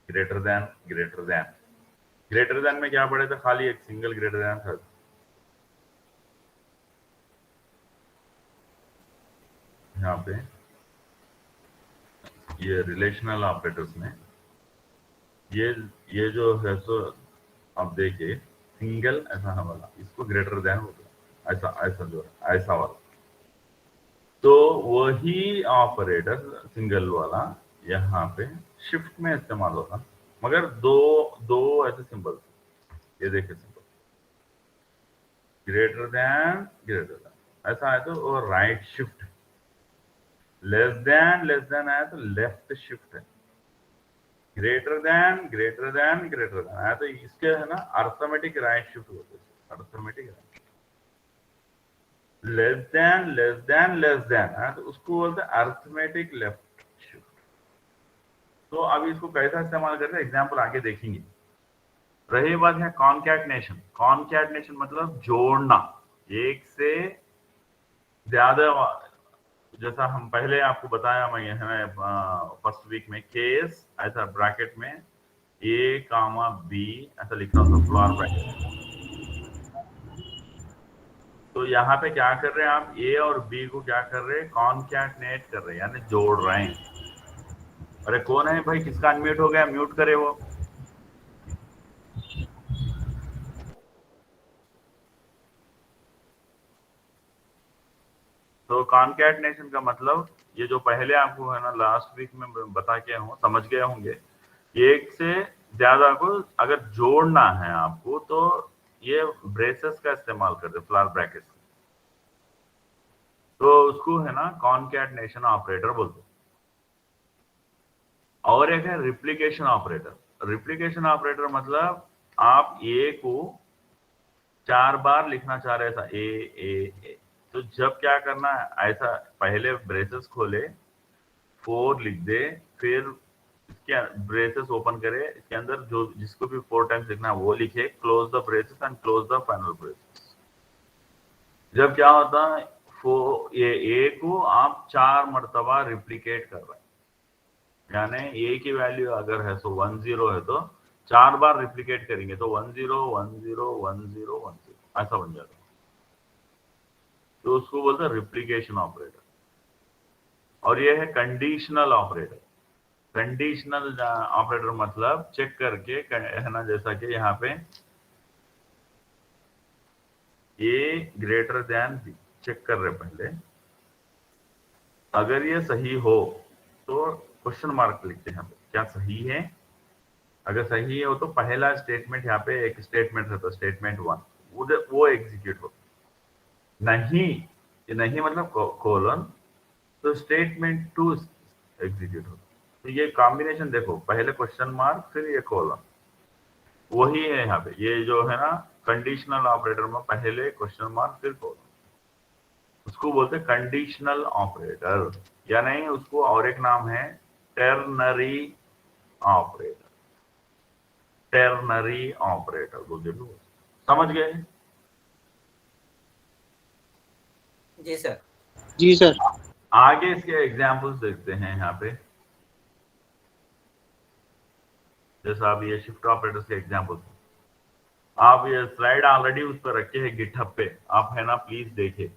greater than greater than, greater than में क्या पड़े थे, खाली एक सिंगल ग्रेटर देन था। यहाँ पे ये रिलेशनल ऑपरेटर्स में ये जो है, सो आप देखिए सिंगल ऐसा है वाला, इसको ग्रेटर देन होता है, ऐसा ऐसा जो है ऐसा वाला, तो वही ऑपरेटर सिंगल वाला यहाँ पे शिफ्ट में इस्तेमाल होता, मगर दो ऐसे सिंबल, ये देखिए सिंबल ग्रेटर देन ऐसा है तो वो राइट शिफ्ट, लेस देन आया तो लेफ्ट शिफ्ट है, ग्रेटर देन आया तो इसके है ना अर्थमेटिक राइट शिफ्ट होते हैं, अर्थमेटिक लेस देन है तो उसको बोलते हैं अर्थमेटिक लेफ्ट शिफ्ट। तो अभी इसको कैसा इस्तेमाल करते हैं एग्जाम्पल आगे देखेंगे। रही बात है कॉन्कैटनेशन, कॉन्कैटनेशन मतलब जोड़ना, एक से ज्यादा, जैसा हम पहले आपको बताया, मैं है फर्स्ट वीक में केस ऐसा ब्रैकेट में A, B ऐसा लिखा होता फ्लोर ब्रैकेट, तो यहाँ पे क्या कर रहे हैं आप, A और B को क्या कर रहे हैं, कॉन्कैटनेट कर रहे हैं, यानी जोड़ रहे हैं। अरे कौन है भाई, किसका अनम्यूट हो गया, म्यूट करे वो। तो कॉन्कैटनेशन का मतलब ये जो पहले आपको है ना लास्ट वीक में बता के हूँ, समझ गए होंगे, एक से ज्यादा को अगर जोड़ना है आपको तो ये ब्रेसेस का इस्तेमाल करते, फ्लावर ब्रैकेट्स, तो उसको है ना कॉन्कैटनेशन ऑपरेटर बोलते। और एक है रिप्लिकेशन ऑपरेटर, रिप्लिकेशन ऑपरेटर मतलब आप ए को 4 बार लिखना चाह रहे था, ए, तो जब क्या करना है, ऐसा पहले ब्रेसेस खोले, 4 लिख दे, फिर इसके ब्रेसेस ओपन करे, इसके अंदर जो जिसको भी 4 टाइम्स लिखना है वो लिखे, close the braces and close the final braces. जब क्या होता है, ये ए को आप 4 मरतबा रिप्लिकेट कर रहे हैं, यानी ए की वैल्यू अगर है सो 10 है तो 4 बार रिप्लिकेट करेंगे तो 10 ऐसा बन जाता है, तो उसको बोलते हैं रिप्लिकेशन ऑपरेटर। और ये है कंडीशनल ऑपरेटर, कंडीशनल ऑपरेटर मतलब चेक करके है ना, जैसा कि यहाँ पे ए ग्रेटर देन बी चेक कर रहे पहले, अगर ये सही हो तो क्वेश्चन मार्क लिखते हैं, क्या सही है, अगर सही हो तो पहला स्टेटमेंट यहाँ पे एक स्टेटमेंट रहता, स्टेटमेंट 1 वो एग्जीक्यूट हो, नहीं मतलब कोलन, तो स्टेटमेंट 2 एग्जीक्यूट हो, तो ये कॉम्बिनेशन देखो, पहले क्वेश्चन मार्क फिर ये कॉलम, वही है यहाँ पे। ये जो है ना कंडीशनल ऑपरेटर में पहले क्वेश्चन मार्क फिर कॉलम, उसको बोलते कंडीशनल ऑपरेटर, या नहीं उसको और एक नाम है टेर्नरी ऑपरेटर। टेर्नरी ऑपरेटर बोलते लोग, समझ गए? जी सर। जी सर। आगे इसके एग्जाम्पल्स देखते हैं यहाँ पे। जैसा आप ये शिफ्ट ऑपरेटर्स के एग्जाम्पल्स, आप ये स्लाइड ऑलरेडी उस पर रखे हैं गिटहब पे, आप है ना प्लीज देखिए।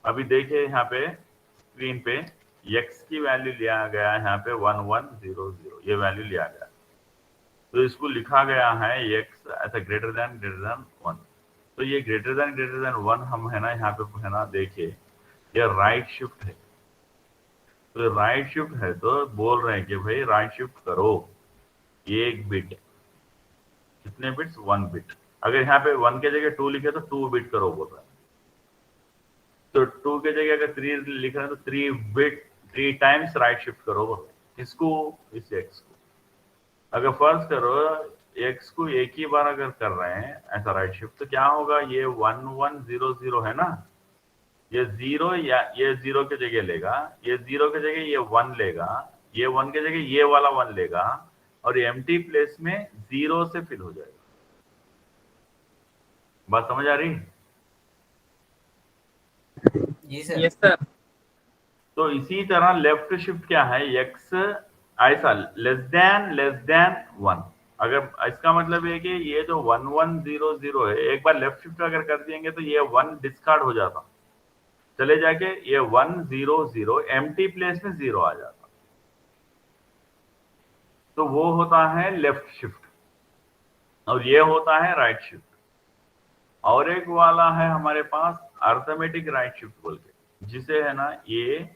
अभी देखिए यहाँ पे स्क्रीन पे x की वैल्यू लिया गया है यहाँ पे 1100, ये वैल्यू लिया गया, तो इसको लिखा गया है x ऐसा ग्रेटर देन 1। तो ये ग्रेटर देन 1 हम है ना यहाँ पे है ना देखिए, ये राइट शिफ्ट है। तो राइट शिफ्ट है तो बोल रहे हैं कि भाई राइट शिफ्ट करो एक बिट। कितने बिट्स? 1 बिट। अगर यहाँ पे 1 के जगह 2 लिखे तो 2 बिट करो बोल रहा है। तो 2 के जगह अगर 3 लिख रहे हैं तो 3 बिट 3 टाइम्स राइट शिफ्ट करो बोल रहे हैं। इसको इस x को अगर फर्ज करो x को एक ही बार अगर कर रहे हैं ऐसा राइट शिफ्ट, तो क्या होगा? ये 1100 है ना, ये 0 या ये 0 के जगह लेगा, ये 0 के जगह ये 1 लेगा, ये 1 के जगह ये वाला 1 लेगा, और एम्प्टी प्लेस में 0 से फिल हो जाएगा। बात समझ आ रही? जी सर। Yes sir. तो इसी तरह लेफ्ट शिफ्ट क्या है? x ऐसा लेस देन 1। अगर इसका मतलब है कि ये जो 1100 है, एक बार लेफ्ट शिफ्ट अगर कर देंगे तो ये 1 डिस्कार्ड हो जाता, चले जाके ये 100 एम्प्टी प्लेस में 0 आ जाता। तो वो होता है लेफ्ट शिफ्ट, और ये होता है राइट शिफ्ट। और एक वाला है हमारे पास अर्थमेटिक राइट शिफ्ट बोल के, जिसे है ना ये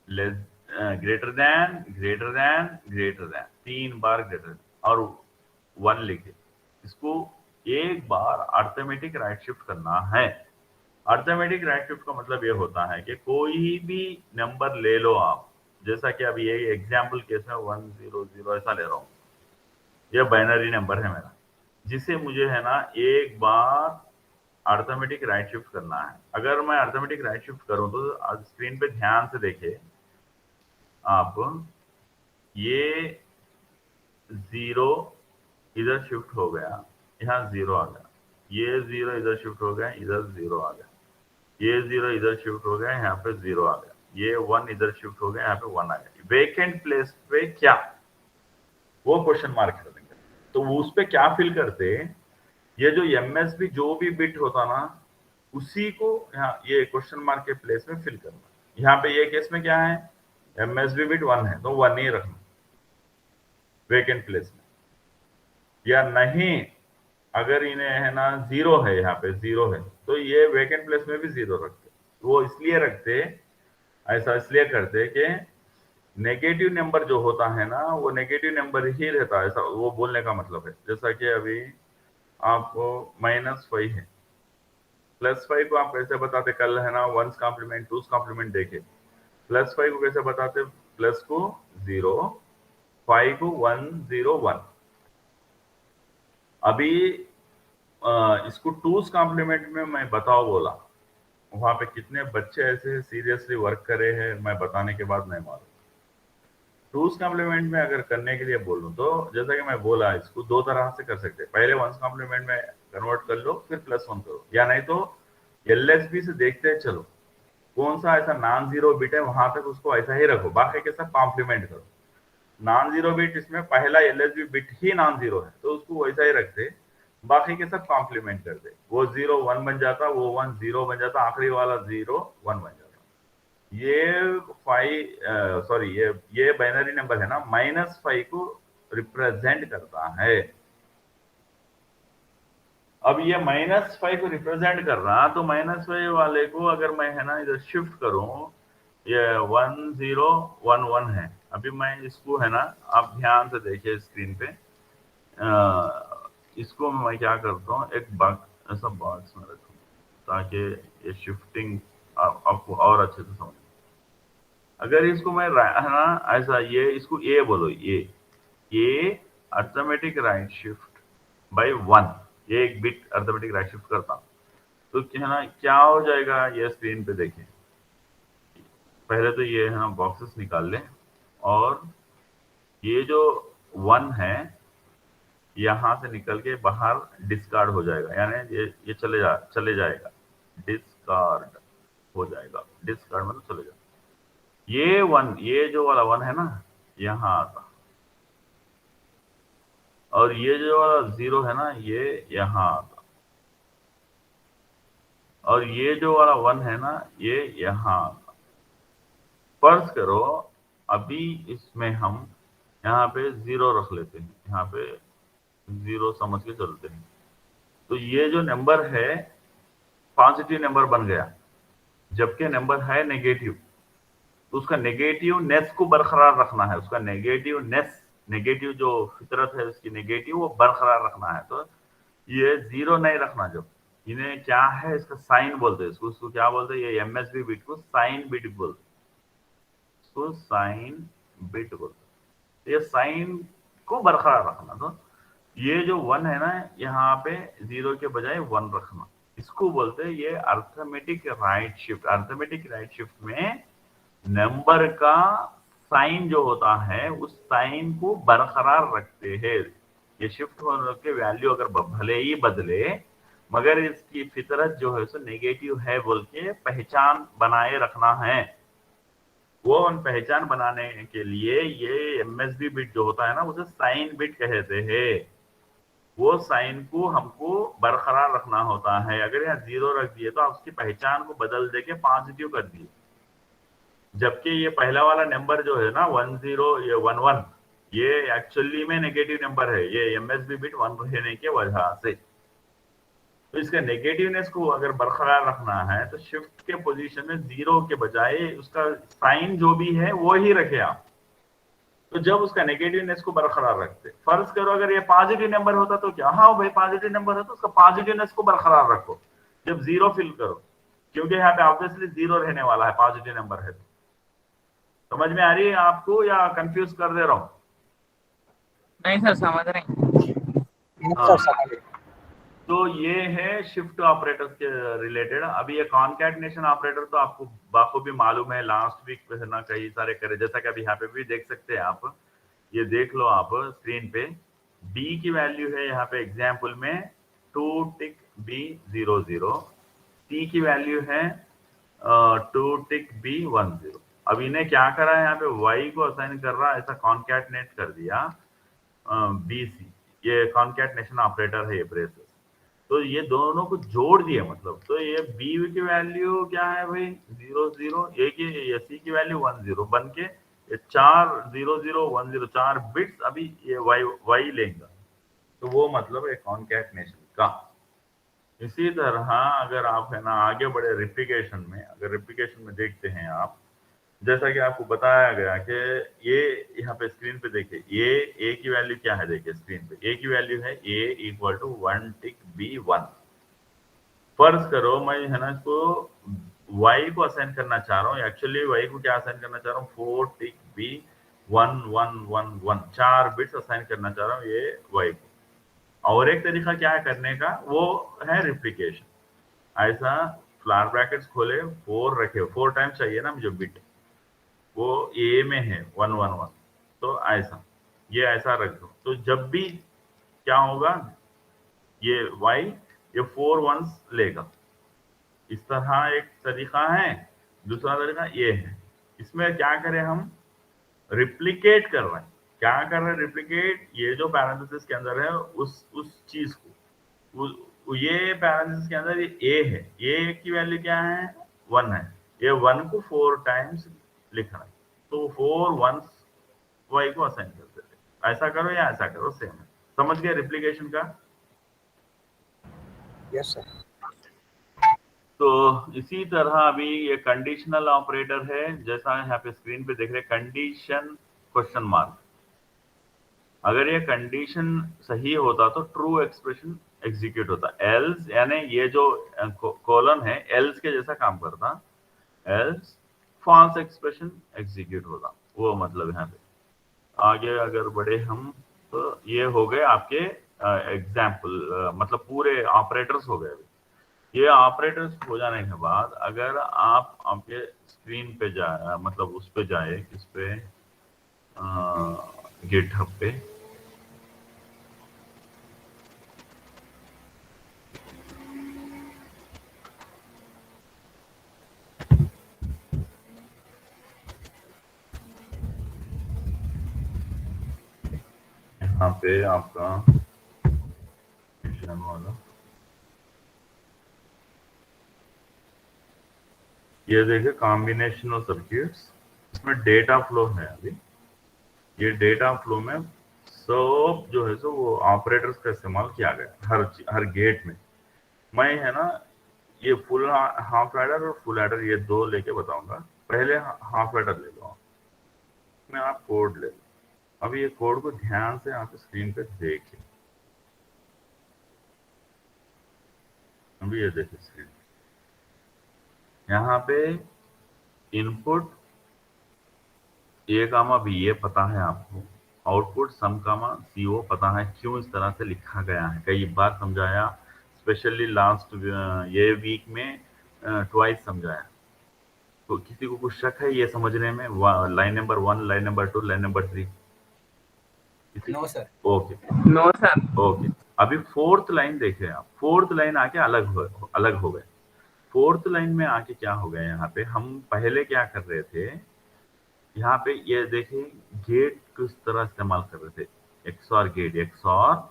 ग्रेटर देन 3 बार ग्रेटर और 1 लिखे, इसको एक बार अर्थमेटिक राइट शिफ्ट करना है। अर्थमेटिक राइट शिफ्ट का मतलब ये होता है कि कोई भी नंबर ले लो आप, जैसा कि अभी ये एग्जाम्पल केस में 100 ऐसा ले रहा हूँ, ये बाइनरी नंबर है मेरा, जिसे मुझे है ना एक बार अर्थमेटिक राइट शिफ्ट करना है। अगर मैं अर्थमेटिक राइट शिफ्ट करूं तो स्क्रीन पे ध्यान से देखिए आप, ये 0 इधर शिफ्ट हो गया, यहाँ 0 आ गया, ये 0 इधर शिफ्ट हो गया, इधर 0 आ गया, ये 0 इधर शिफ्ट हो गया, यहाँ पे 0 आ गया, ये 1 इधर शिफ्ट हो गया, यहाँ पे 1 आ गया। वेकेंट प्लेस पे क्या, वो क्वेश्चन मार्क कर देंगे। तो उस पे क्या फिल करते, ये जो एमएसबी जो भी बिट होता ना, उसी को यहाँ ये क्वेश्चन मार्क के प्लेस में फिल करना। यहाँ पे ये केस में क्या है, एमएसबी बिट 1 है तो 1 ही रखना वेकेंट प्लेस में, या नहीं अगर इन्हें है ना 0 है, यहाँ पे 0 है तो ये वेकेंट प्लेस में भी 0 रखते। वो इसलिए रखते, ऐसा इसलिए करते कि नेगेटिव नंबर जो होता है ना वो नेगेटिव नंबर ही रहता है, ऐसा वो बोलने का मतलब है। जैसा कि अभी आपको -5 है, +5 को आप कैसे बताते, कल है ना 1's कॉम्प्लीमेंट 2's कॉम्प्लीमेंट देखे, +5 को कैसे बताते, प्लस को 0, 5 को 101। अभी इसको 2's कॉम्प्लीमेंट में मैं बताओ बोला, वहां पे कितने बच्चे ऐसे सीरियसली वर्क करे हैं मैं बताने के बाद नहीं मालूम। 2's कॉम्प्लीमेंट में अगर करने के लिए बोलूं तो जैसा कि मैं बोला, इसको 2 तरह से कर सकते हैं। पहले 1's कॉम्प्लीमेंट में कन्वर्ट कर लो, फिर +1 करो, या नहीं तो एलएसबी से देखते चलो कौन सा ऐसा नॉन जीरो बिट है, वहां तक उसको ऐसा ही रखो, बाकी के सब कॉम्प्लीमेंट करो। नॉन जीरो बिट इसमें पहला एलएसबी बिट ही नॉन जीरो है तो उसको वैसा ही रखते, बाकी के सब कॉम्प्लीमेंट करते, वो 0 1 बन जाता, वो 1 0 बन जाता, आखिरी वाला 0 1 बन जाता। ये 5 सॉरी ये बाइनरी नंबर है ना, -5 को रिप्रेजेंट करता है। अब ये -5 को रिप्रेजेंट कर रहा, तो -5 वाले को अगर मैं है ना इधर शिफ्ट करूं, ये 1011 है। अभी मैं इसको है ना, आप ध्यान से देखिए स्क्रीन पे, इसको मैं क्या करता हूँ, एक बॉक्स ऐसा बॉक्स में रखूँ ताकि ये शिफ्टिंग आपको और अच्छे से समझ। अगर इसको मैं है ना ऐसा, ये इसको ए बोलो, ये अर्थमेटिक राइट शिफ्ट बाय 1, ये एक बिट अर्थमेटिक राइट शिफ्ट करता हूं, तो है ना क्या हो जाएगा, ये स्क्रीन पे देखिए। पहले तो ये है ना बॉक्सेस निकाल लें, और ये जो 1 है यहां से निकल के बाहर डिस्कार्ड हो जाएगा, यानी ये चले जाएगा, डिस्कार्ड हो जाएगा। डिस्कार्ड मतलब चले जाएगा। ये 1, ये जो वाला 1 है ना यहां आता, और ये जो वाला 0 है ना ये यहां आता, और ये जो वाला 1 है ना ये यहां आता। फर्ज करो अभी इसमें हम यहाँ पे 0 रख लेते हैं, यहाँ पे 0 समझ के चलते हैं, तो ये जो नंबर है पॉजिटिव नंबर बन गया, जबकि नंबर है नेगेटिव, तो उसका नेगेटिवनेस को बरकरार रखना है, उसका नेगेटिवनेस, नेगेटिव जो फितरत है उसकी नेगेटिव, वो बरकरार रखना है। तो ये 0 नहीं रखना, जब इन्हें क्या है इसका साइन बोलते हैं, इसको क्या बोलते हैं, ये एमएसबी बिट को साइन बिट बोलते हैं, इसको साइन बिट बोलते हैं। ये साइन को बरकरार रखना, तो ये जो 1 है ना यहाँ पे 0 के बजाय 1 रखना, इसको बोलते हैं ये arithmetic right shift. Arithmetic right shift में नंबर का साइन जो होता है उस साइन को बरकरार रखते हैं। ये शिफ्ट होने के वैल्यू अगर भले ही बदले, मगर इसकी फितरत जो है सो नेगेटिव है बोल के पहचान बनाए रखना है। वो उन पहचान बनाने के लिए ये एमएसबी बिट जो होता है ना उसे साइन बिट कहते हैं। वो साइन को हमको बरकरार रखना होता है। अगर यहाँ 0 रख दिए तो आप उसकी पहचान को बदल दे के पॉजिटिव कर दिए, जबकि ये पहला वाला नंबर जो है ना 10 ये 11 ये एक्चुअली में नेगेटिव नंबर है, ये एमएसबी बिट 1 रहने के वजह से। तो इसका नेगेटिवनेस को अगर बरकरार रखना है तो शिफ्ट के पोजीशन में 0 के बजाय उसका साइन जो भी है वो ही रखे आप। तो जब उसका नेगेटिवनेस को बरकरार रखते, फर्ज करो अगर ये पॉजिटिव नंबर होता तो क्या, हाँ भाई पॉजिटिव नंबर है तो उसका पॉजिटिवनेस को बरकरार रखो, जब 0 फिल करो, क्योंकि यहाँ पे ऑब्वियसली 0 रहने वाला है, पॉजिटिव नंबर है। तो समझ में आ रही है आपको या कंफ्यूज कर दे रहा हूँ? नहीं सर, समझ रहे हैं। हाँ। तो ये है शिफ्ट ऑपरेटर्स के रिलेटेड। अभी ये कॉनकैटनेशन ऑपरेटर तो आपको बाखूबी मालूम है, लास्ट वीक पे है ना कई सारे करे, जैसा कि अभी यहाँ पे भी देख सकते हैं आप, ये देख लो आप स्क्रीन पे, बी की वैल्यू है यहाँ पे एग्जाम्पल में 2 टिक B00, सी की वैल्यू है 2 टिक B10। अब इन्हें क्या करा है यहाँ पे y को असाइन कर रहा है, ऐसा कॉनकैटनेट कर दिया BC, ये कॉनकैटनेशन ऑपरेटर है ये ब्रेसेस। तो ये दोनों को जोड़ दिए, मतलब तो ये बी की वैल्यू क्या है भाई 00, ए की या सी की वैल्यू 10 बन के ये 4 0 0 1 0 4 बिट्स अभी ये वाई लेंगे। तो वो मतलब है कॉनकैटनेशन का। इसी तरह अगर आप है ना आगे बढ़े रेप्लिकेशन में, अगर रेप्लिकेशन में देखते हैं आप, जैसा कि आपको बताया गया कि ये यहाँ पे स्क्रीन पे देखिए, ये ए की वैल्यू क्या है, देखिए स्क्रीन पे ए की वैल्यू है a equal to 1 tick B1। फर्ज करो मैं है ना इसको y को असाइन करना चाह रहा हूँ, एक्चुअली y को क्या असाइन करना चाह रहा हूँ 4 टिक B1 1 1 1, 4 बिट्स असाइन करना चाह रहा हूँ ये y को। और एक तरीका क्या है करने का, वो है रिप्लिकेशन। ऐसा फ्लावर ब्रैकेट्स खोले, 4 रखे, 4 टाइम्स चाहिए ना मुझे बिट, वो ए में है 111, तो ऐसा ये ऐसा रख दो, तो जब भी क्या होगा ये y ये 4 1s लेगा। इस तरह एक तरीका है। दूसरा तरीका ये है, इसमें क्या करें हम रिप्लिकेट कर रहे हैं। क्या कर रहे हैं रिप्लिकेट, ये जो पैरेंथेसिस के अंदर है उस चीज को, ये पैरेंथेसिस के अंदर ये a है, a की वैल्यू क्या है 1 है, ये 1 को 4 टाइम्स लिखना है, तो 4 1s y को असाइन कर देते। ऐसा करो या ऐसा करो, सेम है। समझ गए रिप्लिकेशन का? Yes sir. तो इसी तरह अभी ये कंडीशनल ऑपरेटर है, जैसा यहाँ पे स्क्रीन पे देख रहे कंडीशन क्वेश्चन मार्क। अगर ये कंडीशन सही होता तो ट्रू एक्सप्रेशन एग्जीक्यूट होता, एल्स यानी ये जो कॉलन है एल्स के जैसा काम करता, एल्स फॉल्स एक्सप्रेशन एग्जीक्यूट होगा, वो मतलब यहाँ पे। आगे अगर बढ़े हम तो ये हो गए आपके एग्जाम्पल, मतलब पूरे ऑपरेटर्स हो गए अभी। ये ऑपरेटर्स हो जाने के बाद अगर आप आपके स्क्रीन पे जाए, मतलब उस पे जाए, किस पे, गिटहब पे, यहाँ पे आपका वाला ये देखिए कॉम्बिनेशनल सर्किट्स, इसमें डेटा फ्लो है अभी। ये डेटा फ्लो में सब जो है सो वो ऑपरेटर्स का इस्तेमाल किया गया हर गेट में। मैं है ना ये फुल हाफ एडर और फुल एडर ये दो लेके बताऊंगा। पहले हाफ एडर ले लो, इसमें आप कोड ले लो। अभी ये कोड को ध्यान से आप स्क्रीन पे देखिए। अभी ये देखिए स्क्रीन, यहाँ पे इनपुट ए कामा बी ये पता है आपको, आउटपुट सम कामा सी ओ पता है। क्यों इस तरह से लिखा गया है कई बार समझाया, स्पेशली लास्ट ये वीक में ट्वाइस समझाया। तो किसी को कुछ शक है ये समझने में? Line number 1, line number 2, line number 3? No sir. Okay no sir. Okay. अभी फोर्थ लाइन देखे आप, फोर्थ लाइन आके अलग हो गए। फोर्थ लाइन में आके क्या हो गया, यहाँ पे हम पहले क्या कर रहे थे, यहाँ पे ये देखिए गेट किस तरह इस्तेमाल कर रहे थे, एक्सऑर गेट, एक्सऑर,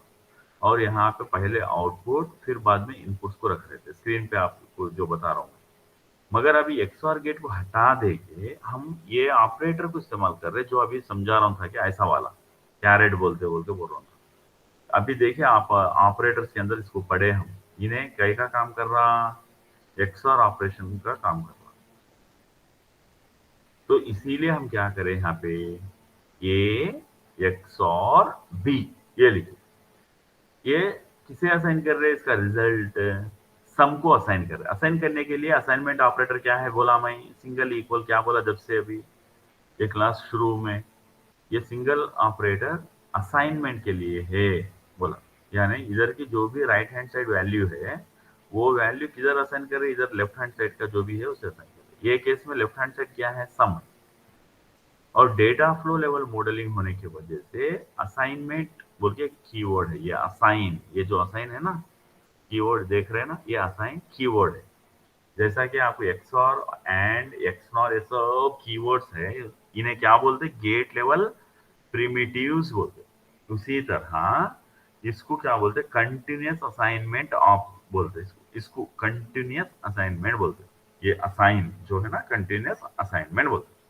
और यहाँ पे पहले आउटपुट फिर बाद में इनपुट्स को रख रहे थे। स्क्रीन पे आपको जो बता रहा हूँ, मगर अभी एक्सऑर गेट को हटा देके हम ये ऑपरेटर को इस्तेमाल कर रहे हैं, जो अभी समझा रहा था कि ऐसा वाला कैरेट बोलते बोलते बोल रहा हूँ। अभी देखिए आप ऑपरेटर्स के अंदर इसको पढ़े हम, इन्हें कई का काम कर रहा, एक्सऑर ऑपरेशन का काम कर रहा। तो इसीलिए हम क्या करें यहाँ पे, ए एक्सऑर बी ये लिखे। ये किसे असाइन कर रहे हैं, इसका रिजल्ट सम को असाइन कर रहे हैं। असाइन करने के लिए असाइनमेंट ऑपरेटर क्या है बोला मैं, सिंगल इक्वल क्या बोला जब से अभी ये क्लास शुरू में, ये सिंगल ऑपरेटर असाइनमेंट के लिए है बोला। यानी इधर की जो भी राइट हैंड साइड वैल्यू है वो वैल्यू किधर असाइन करे, इधर लेफ्ट हैंड साइड का जो भी है उसे असाइन करे। ये केस में लेफ्ट हैंड साइड क्या है, सम। और डेटा फ्लो लेवल मॉडलिंग होने की वजह से असाइनमेंट बोल के कीवर्ड है, ये असाइन, ये जो असाइन है ना कीवर्ड देख रहे हैं ना, ये असाइन कीवर्ड है। जैसा कि आपको एक्सऑर एंड एक्सनॉर ये सब कीवर्ड्स है, इन्हें क्या बोलते हैं, गेट लेवल प्रिमिटिव्स बोलते हैं। उसी तरह इसको क्या बोलते हैं, कंटिन्यूअस असाइनमेंट ऑफ बोलते हैं। इसको कंटिन्यूअस असाइनमेंट बोलते हैं। ये असाइन जो है ना कंटिन्यूअस असाइनमेंट बोलते हैं।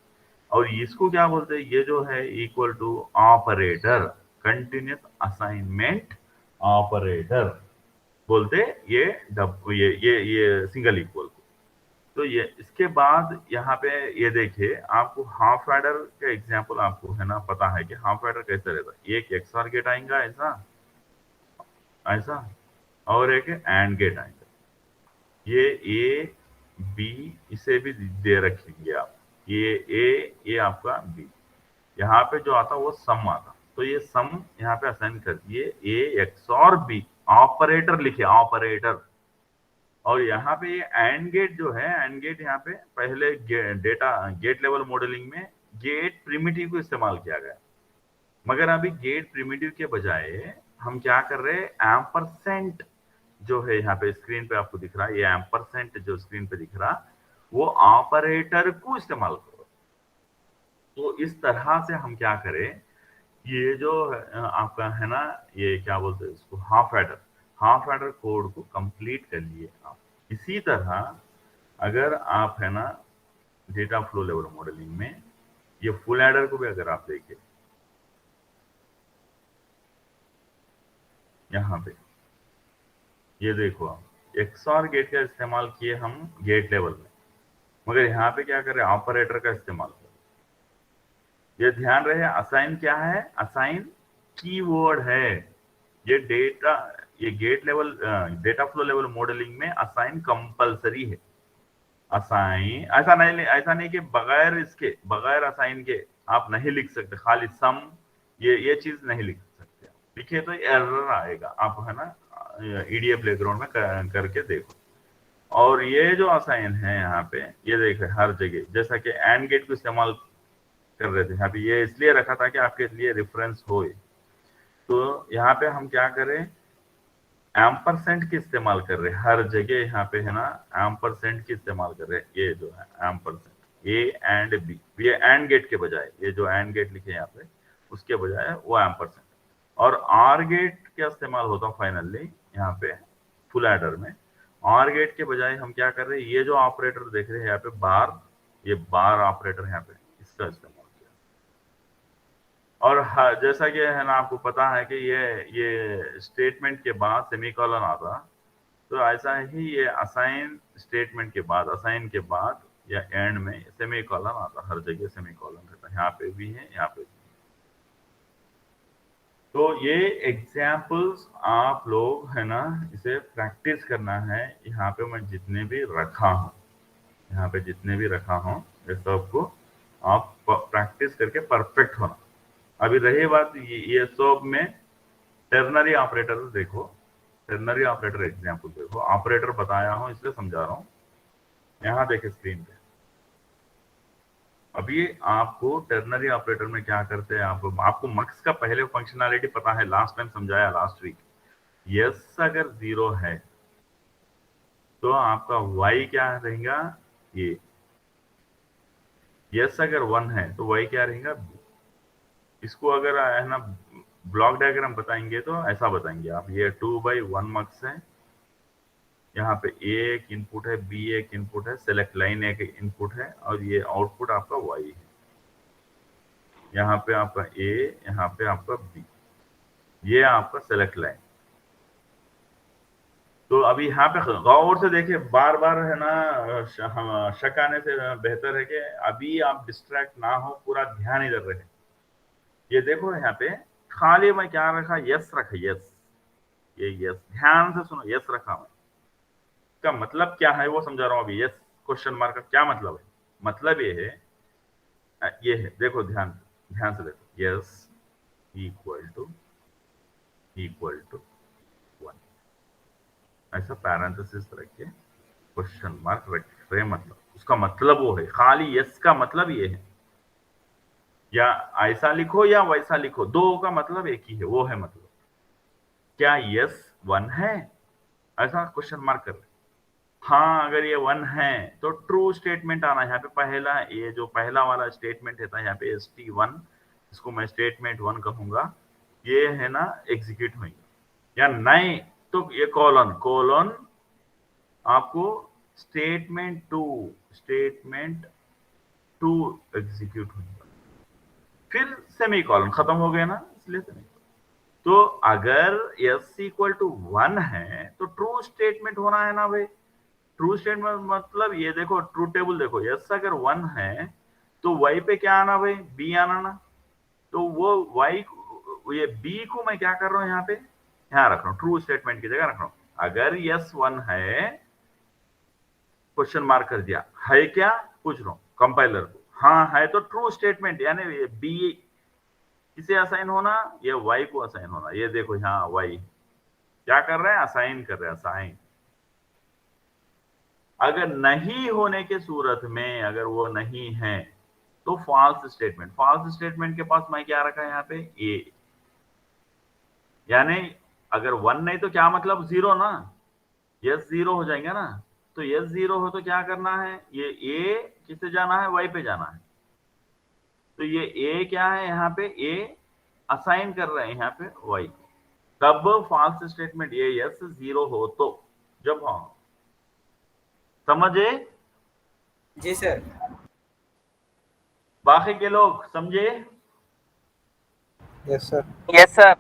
और इसको क्या बोलते हैं, ये जो है equal to operator, continuous assignment operator बोलते ये सिंगल इक्वल को। तो ये इसके बाद यहाँ पे ये देखिए आपको हाफ एडर का एग्जांपल आपको है ना पता है कि हाफ एडर कैसे रहता है। एक एक्सऑर गेट आएगा ऐसा ऐसा, और एक एंड गेट आएगा। ये ए बी इसे भी दे रखेंगे आप, ये आपका बी, यहाँ पे जो आता वो सम आता। तो ये सम यहाँ पे असाइन कर दिए, ए एक्सऑर बी, ऑपरेटर लिखे ऑपरेटर। और यहाँ पे ये एंड गेट जो है, एंड गेट यहाँ पे पहले गेट लेवल मॉडलिंग में गेट प्रिमिटिव को इस्तेमाल किया गया, मगर अभी गेट प्रिमिटिव के बजाय हम क्या कर रहे हैं, एम्परसेंट जो है यहाँ पे स्क्रीन पे आपको दिख रहा है, ये एम्परसेंट जो स्क्रीन पे दिख रहा वो ऑपरेटर को इस्तेमाल करो। तो इस तरह से हम क्या करें, ये जो आपका है ना ये क्या बोलते हैं इसको, हाफ एडर कोड को कंप्लीट कर लिए आप। इसी तरह अगर आप है ना डेटा फ्लो लेवल मॉडलिंग में ये फुल एडर को भी अगर आप देखें, यहाँ पे ये देखो आप एक्सऑर गेट का इस्तेमाल किए हम गेट लेवल में, मगर यहाँ पे क्या कर रहे हैं, ऑपरेटर का इस्तेमाल कर रहे। ये ध्यान रहे असाइन क्या है, असाइन कीवर्ड है। ये gate level data flow level modelling में असाइन कंपलसरी है। असाइन, ऐसा नहीं कि बगैर असाइन के आप नहीं लिख सकते, खाली सम ये चीज नहीं लिख सकते। लिखे तो एरर आएगा, आप है ना ईडीए प्लेग्राउंड में करके देखो। और ये जो असाइन है यहाँ पे, ये देखे हर जगह, जैसा कि एंड गेट को इस्तेमाल कर रहे थे यहाँ पे, ये इसलिए रखा था कि आपके लिए रेफरेंस हो। तो यहाँ पे हम क्या करें, एम्परसेंट की इस्तेमाल कर रहे हैं हर जगह यहाँ पे, है ना, एम्परसेंट की इस्तेमाल कर रहे हैं। ये जो है एम्परसेंट, ए एंड बी, ये एंड गेट के बजाय, ये जो एंड गेट लिखे यहाँ पे उसके बजाय वो एम्परसेंट। और आर गेट का इस्तेमाल होता है फाइनली यहाँ पे फुल एडर में। आर गेट के बजाय हम क्या कर रहे हैं, ये जो ऑपरेटर देख रहे हैं यहाँ पे बार, ये बार ऑपरेटर यहाँ पे इसका इस्तेमाल किया। और जैसा कि है ना आपको पता है कि ये स्टेटमेंट के बाद सेमीकोलन आता, तो ऐसा ही ये असाइन स्टेटमेंट के बाद, असाइन के बाद या एंड में सेमीकोलन आता, हर जगह सेमीकोलन रहता है, यहाँ पे भी है, यहाँ पे भी। तो ये एग्जाम्पल्स आप लोग है ना इसे प्रैक्टिस करना है। यहाँ पे मैं जितने भी रखा हूँ, यहाँ पे जितने भी रखा हूँ, ये सबको आप प्रैक्टिस करके परफेक्ट होना। अभी रही बात ये सब में टर्नरी ऑपरेटर देखो, टर्नरी ऑपरेटर एग्जाम्पल देखो, ऑपरेटर बताया हूँ इसलिए समझा रहा हूँ। यहाँ देखे स्क्रीन पे, अभी आपको टर्नरी ऑपरेटर में क्या करते हैं, आपको मक्स का पहले फंक्शनैलिटी पता है, लास्ट टाइम समझाया लास्ट वीक। यस अगर 0 है तो आपका y क्या रहेगा, ये। यस अगर 1 है तो y क्या रहेगा, b। इसको अगर है ना ब्लॉक डायग्राम बताएंगे तो ऐसा बताएंगे आप, ये 2/1 मक्स है, यहाँ पे a एक इनपुट है, b एक इनपुट है, सेलेक्ट लाइन एक इनपुट है, और ये आउटपुट आपका y है। यहाँ पे आपका a, यहाँ पे आपका b, ये आपका सेलेक्ट लाइन। तो अभी यहाँ पे गौर से देखिए, बार बार है ना शक आने से बेहतर है कि अभी आप डिस्ट्रैक्ट ना हो, पूरा ध्यान इधर रहे। ये देखो यहाँ पे खाली मैं क्या रखा, यस रखा, यस, ये यस, ध्यान से सुनो, यस रखा मैं, का मतलब क्या है वो समझा रहा हूँ अभी। यस क्वेश्चन मार्क का क्या मतलब है, मतलब ये है, देखो ध्यान से देखो, यस इक्वल टू 1, ऐसा पैरेंथेसिस रख के क्वेश्चन मार्क रख रहे, मतलब उसका मतलब वो है, खाली यस का मतलब ये है, या ऐसा लिखो या वैसा लिखो, दो का मतलब एक ही है, वो है मतलब क्या यस 1 है, ऐसा क्वेश्चन मार्क कर रहे। हाँ अगर ये 1 है तो ट्रू स्टेटमेंट आना है यहाँ पे, पहला, ये जो पहला वाला स्टेटमेंट है यहाँ पे ST1, इसको मैं स्टेटमेंट 1 कहूंगा, ये है ना एग्जीक्यूट होंगे। या नहीं तो ये कोलन आपको स्टेटमेंट 2 एग्जीक्यूट होगा, फिर सेमीकोलन, खत्म हो गया ना, इसलिए सेमीकोलन। तो अगर s इक्वल टू 1 है तो ट्रू स्टेटमेंट होना है ना भाई। ट्रू स्टेटमेंट मतलब ये देखो, ट्रू टेबल देखो, s अगर 1 है तो y पे क्या आना भाई, b आना ना। तो वो y, ये b को मैं क्या कर रहा हूँ यहाँ पे, यहाँ रख रहा हूँ, ट्रू स्टेटमेंट की जगह रख रहा हूँ। अगर s 1 है, क्वेश्चन मार्क कर दिया, है क्या पूछ रहा हूँ कंपाइलर को, हाँ है तो ट्रू स्टेटमेंट, यानी ये b किसे असाइन होना, ये y को असाइन होना। ये देखो यहाँ y क्या कर रहे हैं, असाइन कर रहे हैं, असाइन। अगर नहीं होने के सूरत में, अगर वो नहीं है तो फॉल्स स्टेटमेंट के पास मैं क्या रखा है यहाँ पे, ए, यानी अगर 1 नहीं तो क्या मतलब 0 ना, यस 0 हो जाएंगे ना। तो यस 0 हो तो क्या करना है, ये ए किसे जाना है, y पे जाना है। तो ये ए क्या है यहाँ पे, ए असाइन कर रहे हैं यहाँ पे y को। तब फॉल्स स्टेटमेंट, ये यस 0 हो तो, जब हाँ, समझे जी सर। बाकी के लोग समझे, यस सर। Yes sir.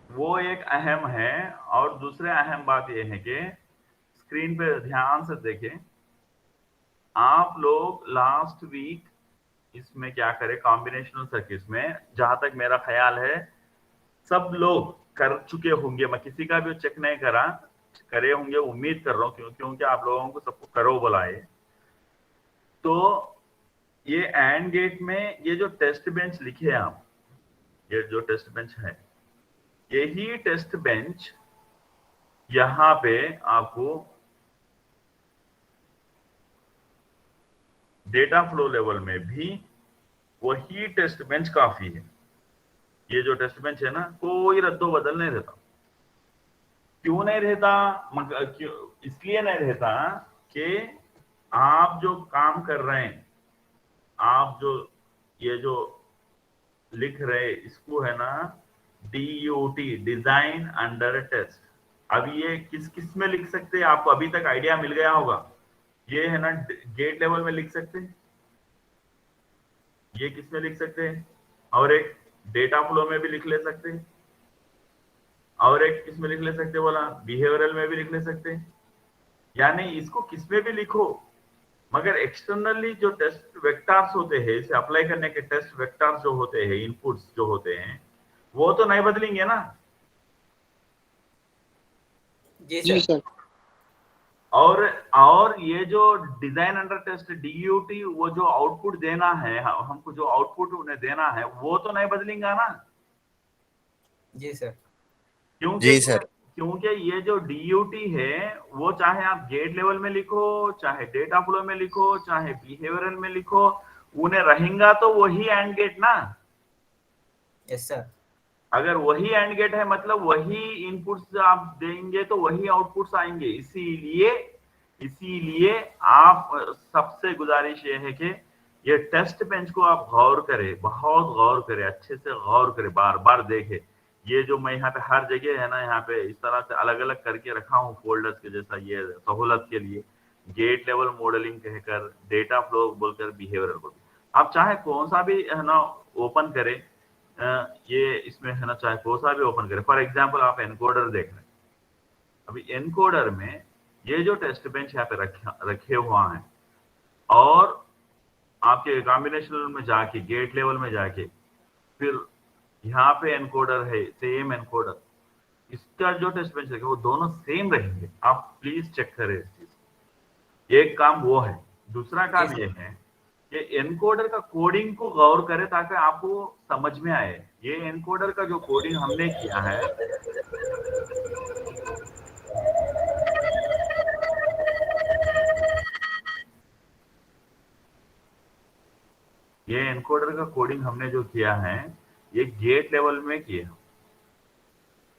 वो एक अहम है। और दूसरे अहम बात यह है कि स्क्रीन पे ध्यान से देखें, आप लोग लास्ट वीक इसमें क्या करें, कॉम्बिनेशनल सर्किट्स में, जहां तक मेरा ख्याल है सब लोग कर चुके होंगे, मैं किसी का भी चेक नहीं करा, करे होंगे, उम्मीद कर रहा हूँ, क्योंकि आप लोगों को सबको करो बुलाए। तो ये एंड गेट में ये जो टेस्ट बेंच लिखे हैं आप, ये जो टेस्ट बेंच है, यही टेस्ट बेंच यहां पे आपको डेटा फ्लो लेवल में भी वही टेस्ट बेंच काफी है। ये जो टेस्ट बेंच है ना, कोई रद्दो बदल नहीं रहता। क्यों नहीं रहता? क्यों? इसलिए नहीं रहता कि आप जो काम कर रहे हैं, आप जो ये जो लिख रहे, इसको है ना DUT, डिजाइन अंडर टेस्ट। अब ये किस किस में लिख सकते हैं? आपको अभी तक आइडिया मिल गया होगा। ये है ना गेट लेवल में लिख सकते हैं, ये किस में लिख सकते हैं, और एक डेटा फ्लो में भी लिख ले सकते हैं, और एक किस में लिख ले सकते हैं बोला, बिहेवियरल में भी लिख ले सकते हैं। यानी इसको किस में भी लिखो, मगर एक्सटर्नली जो टेस्ट वेक्टर्स होते हैं, इसे अप्लाई करने के टेस्ट वेक्टर्स जो होते हैं, इनपुट्स जो होते हैं, वो तो नहीं बदलेंगे ना। जी जी सर। सर। और ये जो डिजाइन अंडर टेस्ट DUT, वो जो आउटपुट देना है, हमको जो आउटपुट उन्हें देना है, वो तो नहीं बदलेगा ना। जी सर। क्योंकि जी सर। क्योंकि ये जो DUT है, वो चाहे आप गेट लेवल में लिखो, चाहे डेटा फ्लो में लिखो, चाहे बिहेवियरल में लिखो, उन्हें रहेगा तो वही एंड गेट ना। Yes sir. अगर वही एंड गेट है, मतलब वही इनपुट्स आप देंगे तो वही आउटपुट्स आएंगे। इसीलिए इसीलिए आप सबसे गुजारिश ये है कि ये टेस्ट बेंच को आप गौर करें, बहुत गौर करें, अच्छे से गौर करें, बार बार देखें। ये जो मैं यहाँ पे हर जगह है ना, यहाँ पे इस तरह से अलग अलग करके रखा हूँ फोल्डर्स के जैसा, ये सहूलत के लिए। गेट लेवल मॉडलिंग कहकर, डेटा फ्लो बोलकर, बिहेवियर बोल, आप चाहे कौन सा भी है ना ओपन करें, ये इसमें है ना चाहे कौन सा भी ओपन करें। फॉर एग्जाम्पल आप एनकोडर देख रहे हैं, अभी एनकोडर में ये जो टेस्ट बेंच यहाँ पे रखे हुआ है, और आपके कॉम्बिनेशन में जाके, गेट लेवल में जाके, फिर यहाँ पे एनकोडर है, सेम एनकोडर, इसका जो टेस्ट बेंच रहेगा वो दोनों सेम रहेंगे। आप प्लीज चेक करें इस चीज। एक काम वो है। दूसरा काम ये है कि एनकोडर का कोडिंग को गौर करें ताकि आपको समझ में आए। ये एनकोडर का जो कोडिंग हमने किया है, ये एनकोडर का कोडिंग हमने जो किया है, ये गेट लेवल में किया,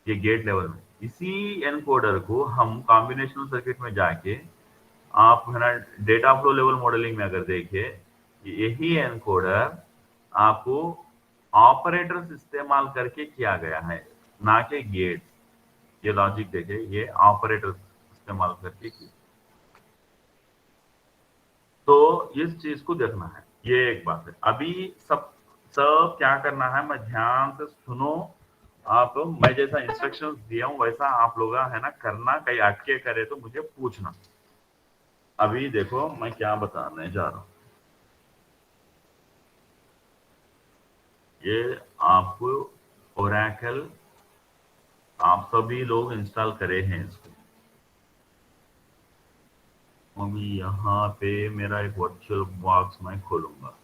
ये गेट लेवल में। इसी एनकोडर को हम कॉम्बिनेशनल सर्किट में जाके, आप है ना डेटा फ्लो लेवल मॉडलिंग में अगर देखिए, यही एनकोडर आपको ऑपरेटर्स इस्तेमाल करके किया गया है, ना कि गेट्स। ये लॉजिक देखे, ये ऑपरेटर्स इस्तेमाल करके की। तो इस चीज को देखना है, ये एक बात है। अभी सब सब क्या करना है, मैं ध्यान से सुनो आप। मैं जैसा इंस्ट्रक्शंस दिया हूं वैसा आप लोग है ना करना। कहीं अटके करे तो मुझे पूछना। अभी देखो मैं क्या बताने जा रहा हूं। ये आपको ओरेकल, आप सभी लोग इंस्टॉल करे हैं इसको। अभी यहाँ पे मेरा एक वर्चुअल बॉक्स मैं खोलूंगा।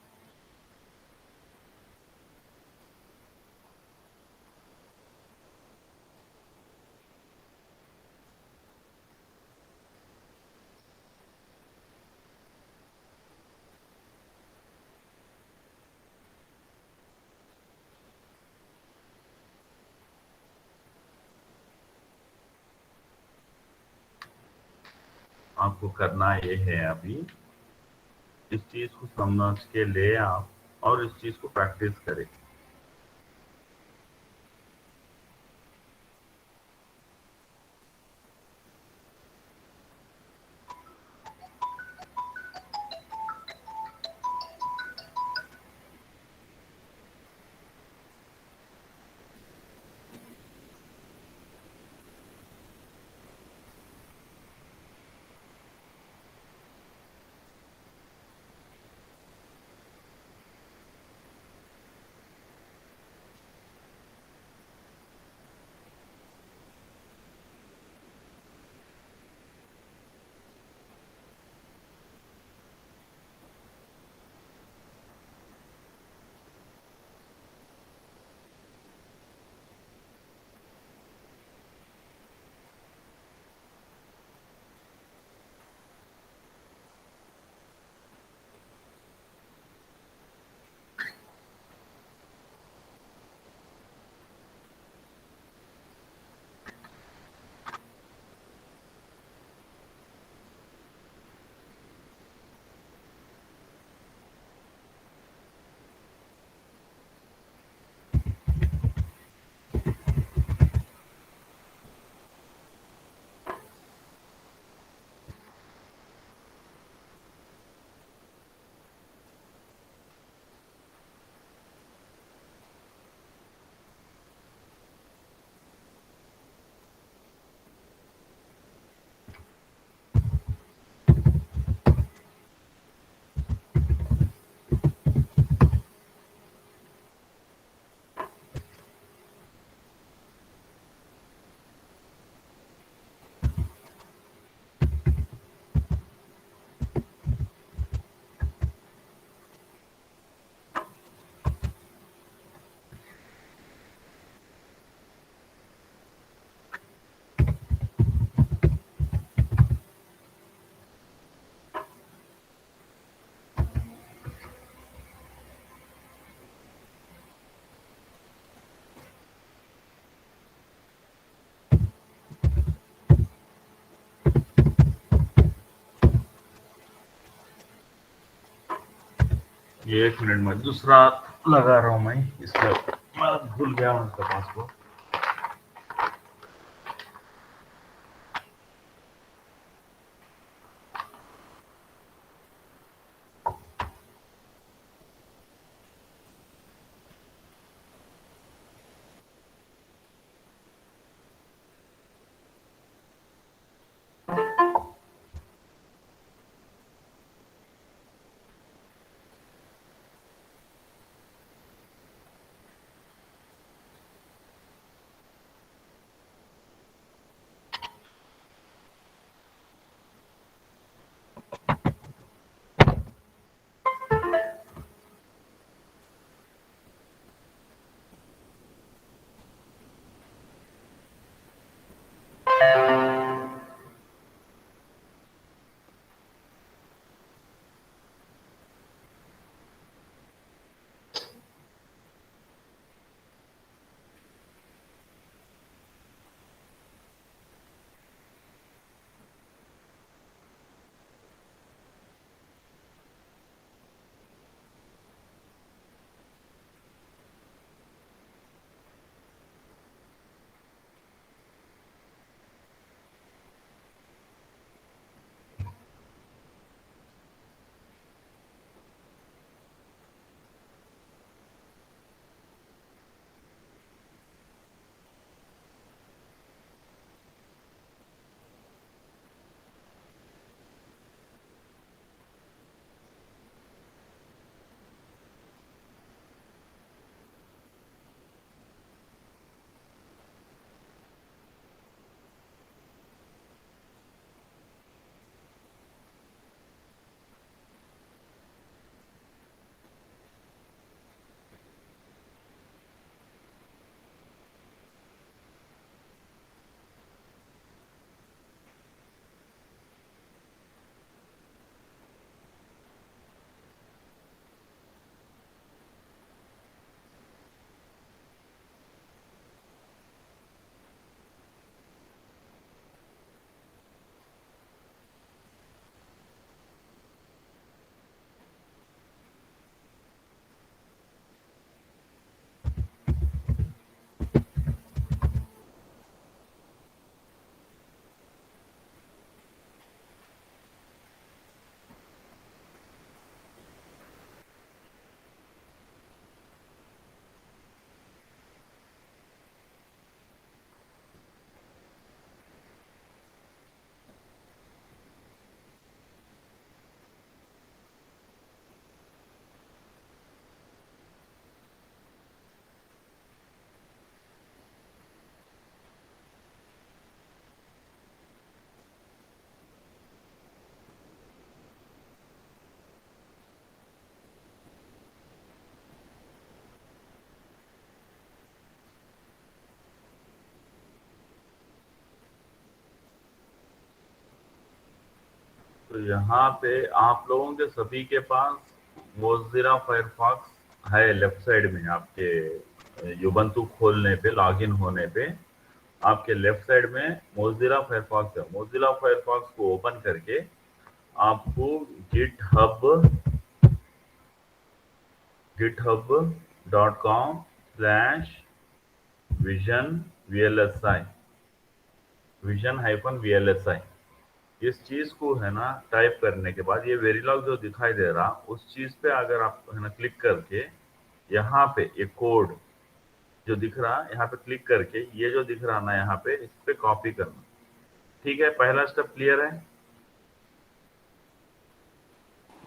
आपको करना ये है, अभी इस चीज को समझ के ले आप और इस चीज को प्रैक्टिस करें। ये 1 मिनट में दूसरा लगा रहा हूँ मैं, इसलिए मैं भूल गया हूँ उसका पासवर्ड। तो यहाँ पे आप लोगों के सभी के पास मोज़िला फायरफॉक्स है लेफ्ट साइड में, आपके युबंतु खोलने पे, लॉगिन होने पे आपके लेफ्ट साइड में मोज़िला फायरफॉक्स है। मोज़िला फायरफॉक्स को ओपन करके आपको github.com/vision vision-vlsi इस चीज को है ना टाइप करने के बाद ये वेरिलॉग जो दिखाई दे रहा, उस चीज पे अगर आप है ना क्लिक करके यहाँ पे एक कोड जो दिख रहा, यहाँ पे क्लिक करके ये जो दिख रहा ना यहाँ पे, इस पे कॉपी करना। ठीक है, पहला स्टेप क्लियर है?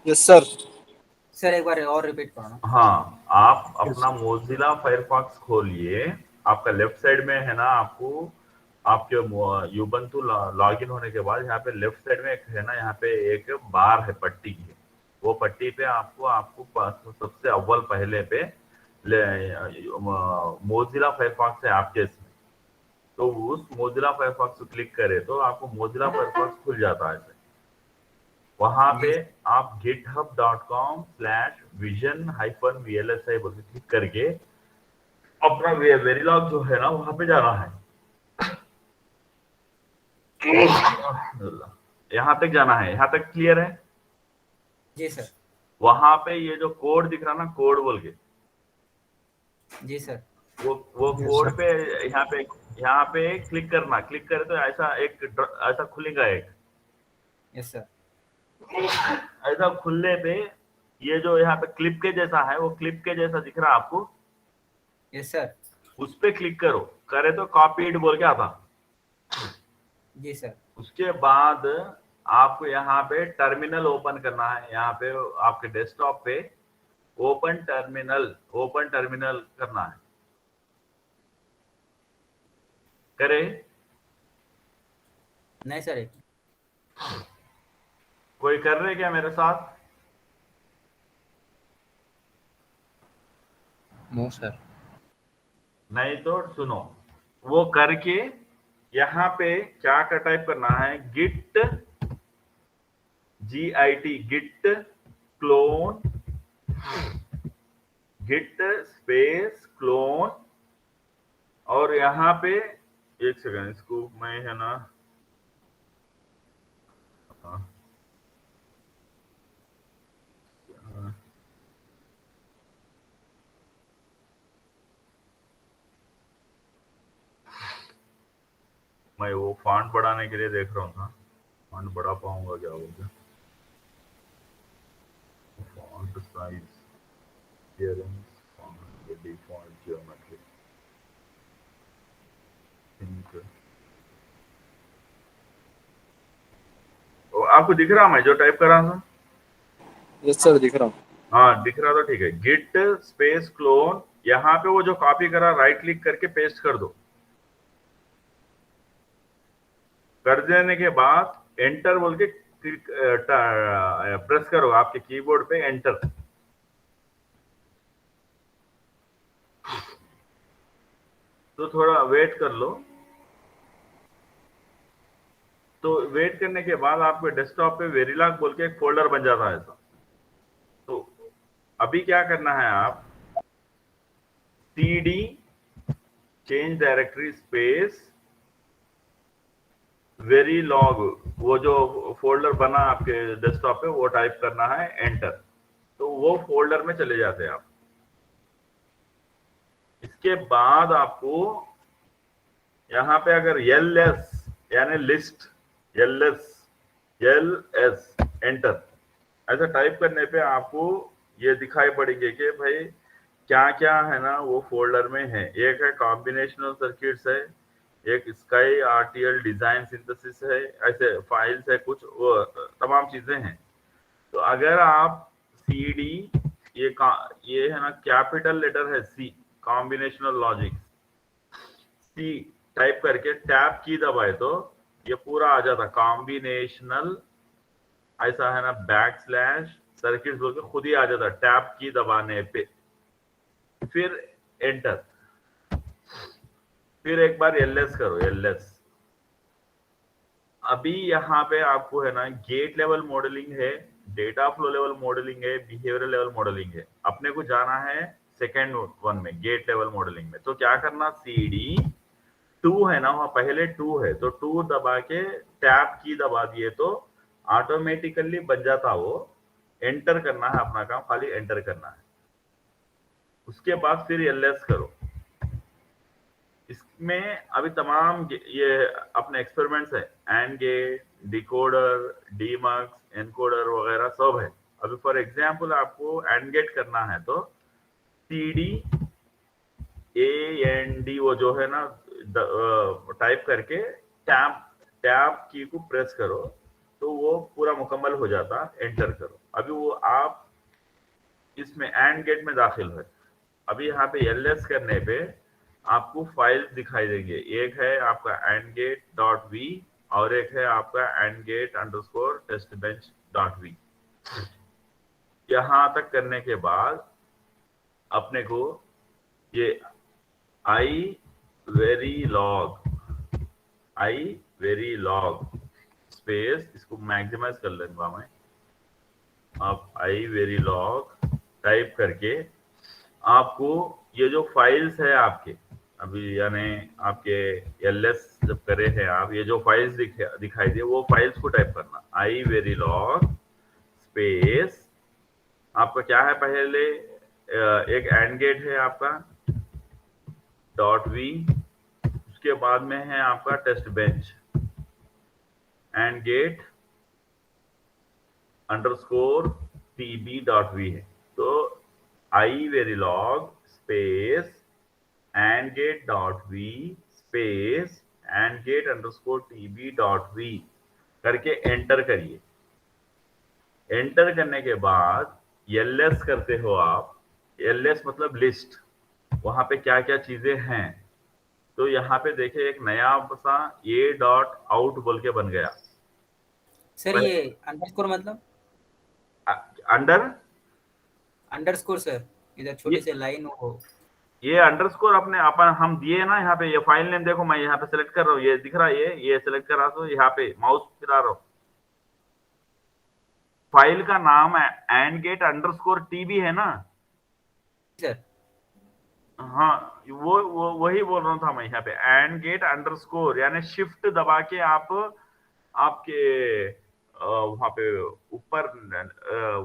Yes sir. सर एक बार और रिपीट करना। हाँ, आप अपना मोज़िला फायरफॉक्स खोलिए। आपका लेफ्ट साइड में है ना, आपको आपके युबंतु लॉगिन होने के बाद यहाँ पे लेफ्ट साइड में एक है ना, यहाँ पे एक बार है पट्टी की, वो पट्टी पे आपको आपको सबसे अव्वल पहले पे मोज़िला फायरफॉक्स है आपके इसमें। तो उस मोज़िला फायरफॉक्स को क्लिक करें तो आपको मोज़िला फायरफॉक्स खुल जाता है। वहां पे आप github.com/vision-vlsi बोल के क्लिक करके अपना वेरिलॉग जो है ना वहां पे जाना है। यहाँ तक जाना है, यहाँ तक क्लियर है? जी सर। वहां पे ये जो कोड दिख रहा ना, कोड बोल के, जी सर। वो कोड पे यहाँ पे क्लिक करना। क्लिक करे तो ऐसा ऐसा खुलेगा एक। Yes sir. ऐसा खुलने पे ये जो यहाँ पे क्लिप के जैसा है, वो क्लिप के जैसा दिख रहा है आपको, यस सर। उस पे क्लिक करो। करे तो कॉपीड बोल के आता। जी सर। उसके बाद आपको यहाँ पे टर्मिनल ओपन करना है। यहाँ पे आपके डेस्कटॉप पे ओपन टर्मिनल करना है। करे? नहीं सर। कोई कर रहे क्या मेरे साथ? No sir. नहीं तो सुनो, वो करके यहाँ पे क्या का टाइप करना है, git git clone, git space clone, और यहाँ पे एक सेकंड, इसको मैं है ना, मैं वो फॉन्ट बढ़ाने के लिए देख रहा हूँ था। फॉन्ट बढ़ा पाऊंगा क्या बोलते, फॉन्ट साइज, डिफॉल्ट ज्योमेट्री, आपको दिख रहा मैं जो टाइप कर रहा था? यस सर दिख रहा हूँ। हाँ दिख रहा तो ठीक है। गिट स्पेस क्लोन, यहाँ पे वो जो कॉपी करा राइट क्लिक करके पेस्ट कर दो। कर देने के बाद एंटर बोल के प्रेस करो आपके कीबोर्ड पे, एंटर। तो थोड़ा वेट कर लो। तो वेट करने के बाद आपके डेस्कटॉप पे वेरिलॉग बोल के एक फोल्डर बन जाता है ऐसा। तो अभी क्या करना है, आप cd change directory space Verilog, वो जो फोल्डर बना आपके डेस्कटॉप पे वो टाइप करना है, एंटर। तो वो फोल्डर में चले जाते हैं आप। इसके बाद आपको यहाँ पे अगर ls यानी लिस्ट, ls एंटर ऐसा टाइप करने पे आपको ये दिखाई पड़ेंगे कि भाई क्या क्या है ना वो फोल्डर में है। एक है कॉम्बिनेशनल सर्किट्स है, एक स्काई आरटीएल डिजाइन सिंथेसिस है, ऐसे फाइल्स है कुछ, वो तमाम चीजें हैं। तो अगर आप cd, ये है ना कैपिटल लेटर है C, combinational logic, C type करके टैब की दबाए तो ये पूरा आ जाता। कॉम्बिनेशनल ऐसा है ना बैकस्लैश सर्किट बोल के खुद ही आ जाता टैब की दबाने पे। फिर एंटर, फिर एक बार ls करो, ls। अभी यहाँ पे आपको है ना गेट लेवल मॉडलिंग है, डेटा फ्लो लेवल मॉडलिंग है, बिहेवियर लेवल मॉडलिंग है। अपने को जाना है सेकेंड वन में, गेट लेवल मॉडलिंग में। तो क्या करना, cd 2 है ना, वहां पहले 2 है तो 2 दबा के टैब की दबा दिए तो ऑटोमेटिकली बन जाता वो। एंटर करना है, अपना काम खाली एंटर करना है। उसके बाद फिर ls करो। इसमें अभी तमाम ये अपने एक्सपेरिमेंट्स है, and gate, decoder, demux, encoder वगैरह सब है। अभी फॉर एग्जांपल आपको एंड गेट करना है तो cd AND वो जो है ना टाइप करके टैब की को प्रेस करो तो वो पूरा मुकम्मल हो जाता। एंटर करो। अभी वो आप इसमें एंड गेट में दाखिल है। अभी यहाँ पे ls करने पे आपको फाइल्स दिखाई देंगे। एक है आपका endgate.v और एक है आपका endgate_testbench.v। यहाँ तक करने के बाद अपने को ये iVerilog स्पेस, इसको मैक्सिमाइज कर लूंगा मैं। आप iVerilog टाइप करके आपको ये जो फाइल्स है आपके, अभी यानी आपके ls जब करे हैं आप, ये जो फाइल्स दिखाई दे वो फाइल्स को टाइप करना, iVerilog स्पेस आपका क्या है, पहले एक एंड गेट है आपका .v, उसके बाद में है आपका test bench, and gate underscore tb.v है। तो iverilog space and gate .v space and gate underscore tb.v करके एंटर करिए। एंटर करने के बाद ls करते हो आप, ls मतलब लिस्ट, वहां पे क्या क्या चीजें हैं। तो यहाँ पे देखिए एक नया सा a डॉट आउट बोल के बन गया। सर ये अंडरस्कोर मतलब अंडर अंडरस्कोर सर, इधर छोटी ये सी लाइन हो। ये अंडरस्कोर अपने अपन हम दिए ना यहाँ पे, ये फाइल नेम देखो, मैं यहाँ पे सेलेक्ट कर रहा हूँ, ये दिख रहा है, ये सेलेक्ट कर रहा, तो यहाँ पे माउस फिरा रहा हूँ, फाइल का नाम है एंड गेट अंडरस्कोर टीबी है ना। सर हाँ, वही बोल रहा था मैं, यहाँ पे एंड गेट अंडरस्कोर, यानी शिफ्ट दबा के आप आपके वहां पे ऊपर 0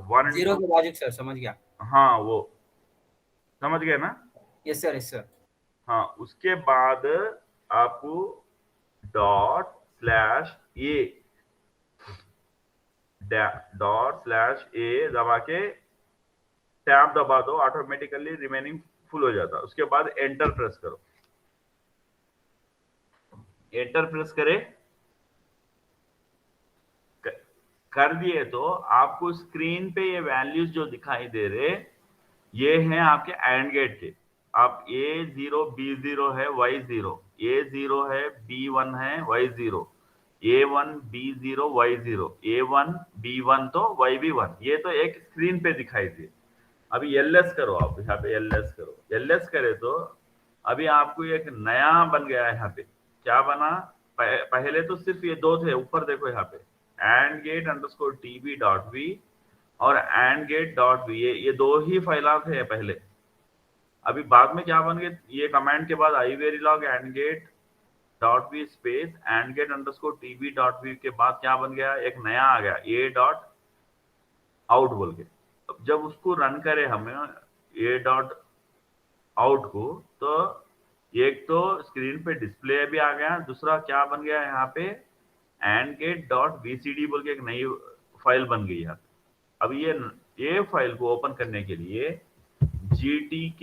1 के बाजू सर, समझ गया। हाँ वो समझ गए ना। Yes sir, yes sir. हाँ, उसके बाद आपको ./a ./a दबा के टैब दबा दो, ऑटोमेटिकली रिमेनिंग फुल हो जाता है। उसके बाद एंटर प्रेस करो, एंटर प्रेस करे कर दिए तो आपको स्क्रीन पे ये वैल्यूज जो दिखाई दे रहे, ये हैं आपके एंड गेट के। आप A0 B0 है Y0, A0 है B1 है Y0, A1 B0 Y0, A1 B1 तो YB1, ये तो एक स्क्रीन पे दिखाई दे। अभी LS करो, आप यहाँ पे LS करो, LS करे तो अभी आपको एक नया बन गया है। यहाँ पे क्या बना, पहले तो सिर्फ ये दो थे, ऊपर देखो यहाँ पे एंड गेट अंडरस्कोर tb.v और एंड गेट .v, ये दो ही फाइल थे पहले। अभी बाद में क्या बन गए, ये कमांड के बाद iverilog and gate .v space and gate underscore tb.v के बाद क्या बन गया, एक नया आ गया a डॉट आउट बोल के। अब जब उसको रन करे हमें a डॉट आउट को, तो एक तो स्क्रीन पे डिस्प्ले भी आ गया, दूसरा क्या बन गया यहाँ पे एंड गेट डॉट vcd बोल के एक नई फाइल बन गई है। अब ये फाइल को ओपन करने के लिए GTK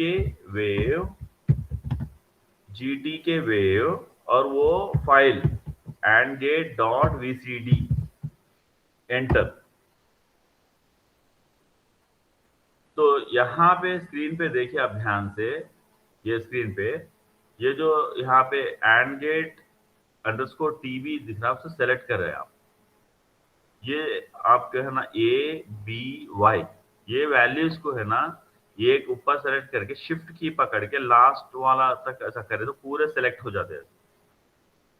वेव और वो file and gate dot vcd enter. तो यहाँ पे स्क्रीन पे देखिए आप ध्यान से, ये स्क्रीन पे ये जो यहाँ पे एंड गेट अंडरस्कोर टीबी दिख रहा है, उससे सेलेक्ट कर रहे हैं आप। ये आपके है ना ABY, ये वैल्यूज को है ना एक ऊपर सेलेक्ट करके शिफ्ट की पकड़ के लास्ट वाला तक ऐसा करे तो पूरे सेलेक्ट हो जाते हैं।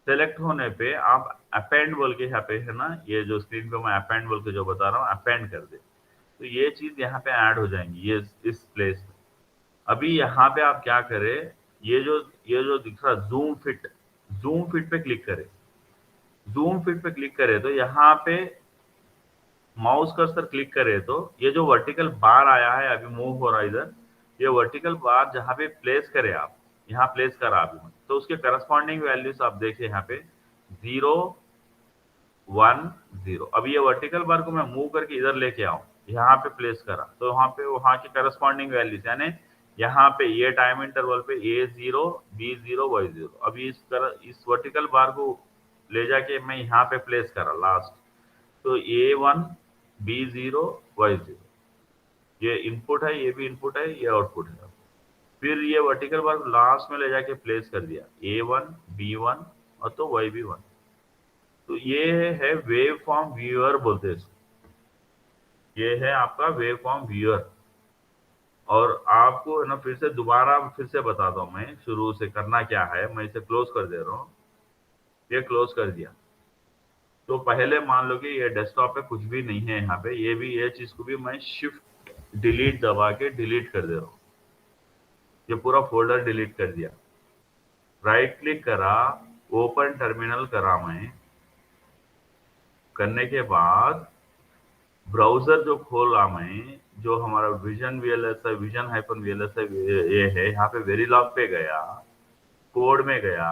सेलेक्ट होने पे आप अपेंड बोल के यहाँ पे है ना, ये जो स्क्रीन पे मैं अपेंड बोल के जो बता रहा हूँ, अपेंड कर दे तो ये चीज यहाँ पे ऐड हो जाएंगी, ये इस प्लेस में। अभी यहाँ पे आप क्या करें, ये जो दिख रहा जूम फिट पे क्लिक करें। जूम फिट पे क्लिक करें तो यहाँ पे माउस कर्सर क्लिक करे तो ये जो वर्टिकल बार आया है, अभी मूव हो रहा है इधर, ये वर्टिकल बार जहाँ पे प्लेस करे आप, यहाँ प्लेस करा अभी तो उसके करस्पॉन्डिंग वैल्यूज आप देखिए यहाँ पे 0 1 0। अब ये वर्टिकल बार को मैं मूव करके इधर लेके आऊँ, यहाँ पे प्लेस करा तो वहाँ पे वहाँ की करस्पॉन्डिंग वैल्यूज, यानी यहाँ पे ये टाइम इंटरवल पे A0 B0 Y0। अभी इस वर्टिकल बार को ले जाके मैं यहाँ पे प्लेस करा लास्ट, तो A1 B0 Y0, ये इनपुट है, ये भी इनपुट है, ये आउटपुट है। फिर ये वर्टिकल बार लास्ट में ले जाके प्लेस कर दिया A1 B1 और तो YB1। तो ये है वेव फॉर्म व्यूअर बोलते हैं इसको, ये है आपका वेव फॉर्म व्यूअर। और आपको है ना फिर से बताता हूँ मैं शुरू से करना क्या है। मैं इसे क्लोज कर दे रहा हूँ, ये क्लोज कर दिया तो पहले मान लो कि ये डेस्कटॉप पे कुछ भी नहीं है यहाँ पे, ये चीज को भी मैं शिफ्ट डिलीट दबा के डिलीट कर दे रहा हूँ, ये पूरा फोल्डर डिलीट कर दिया। राइट क्लिक करा, ओपन टर्मिनल करा मैं, करने के बाद ब्राउजर जो खोला मैं, जो हमारा विजन वीएलएस है, विजन हाइफन वीएलएस है, ये है, यहाँ पे वेरीलॉग पे गया, कोड में गया,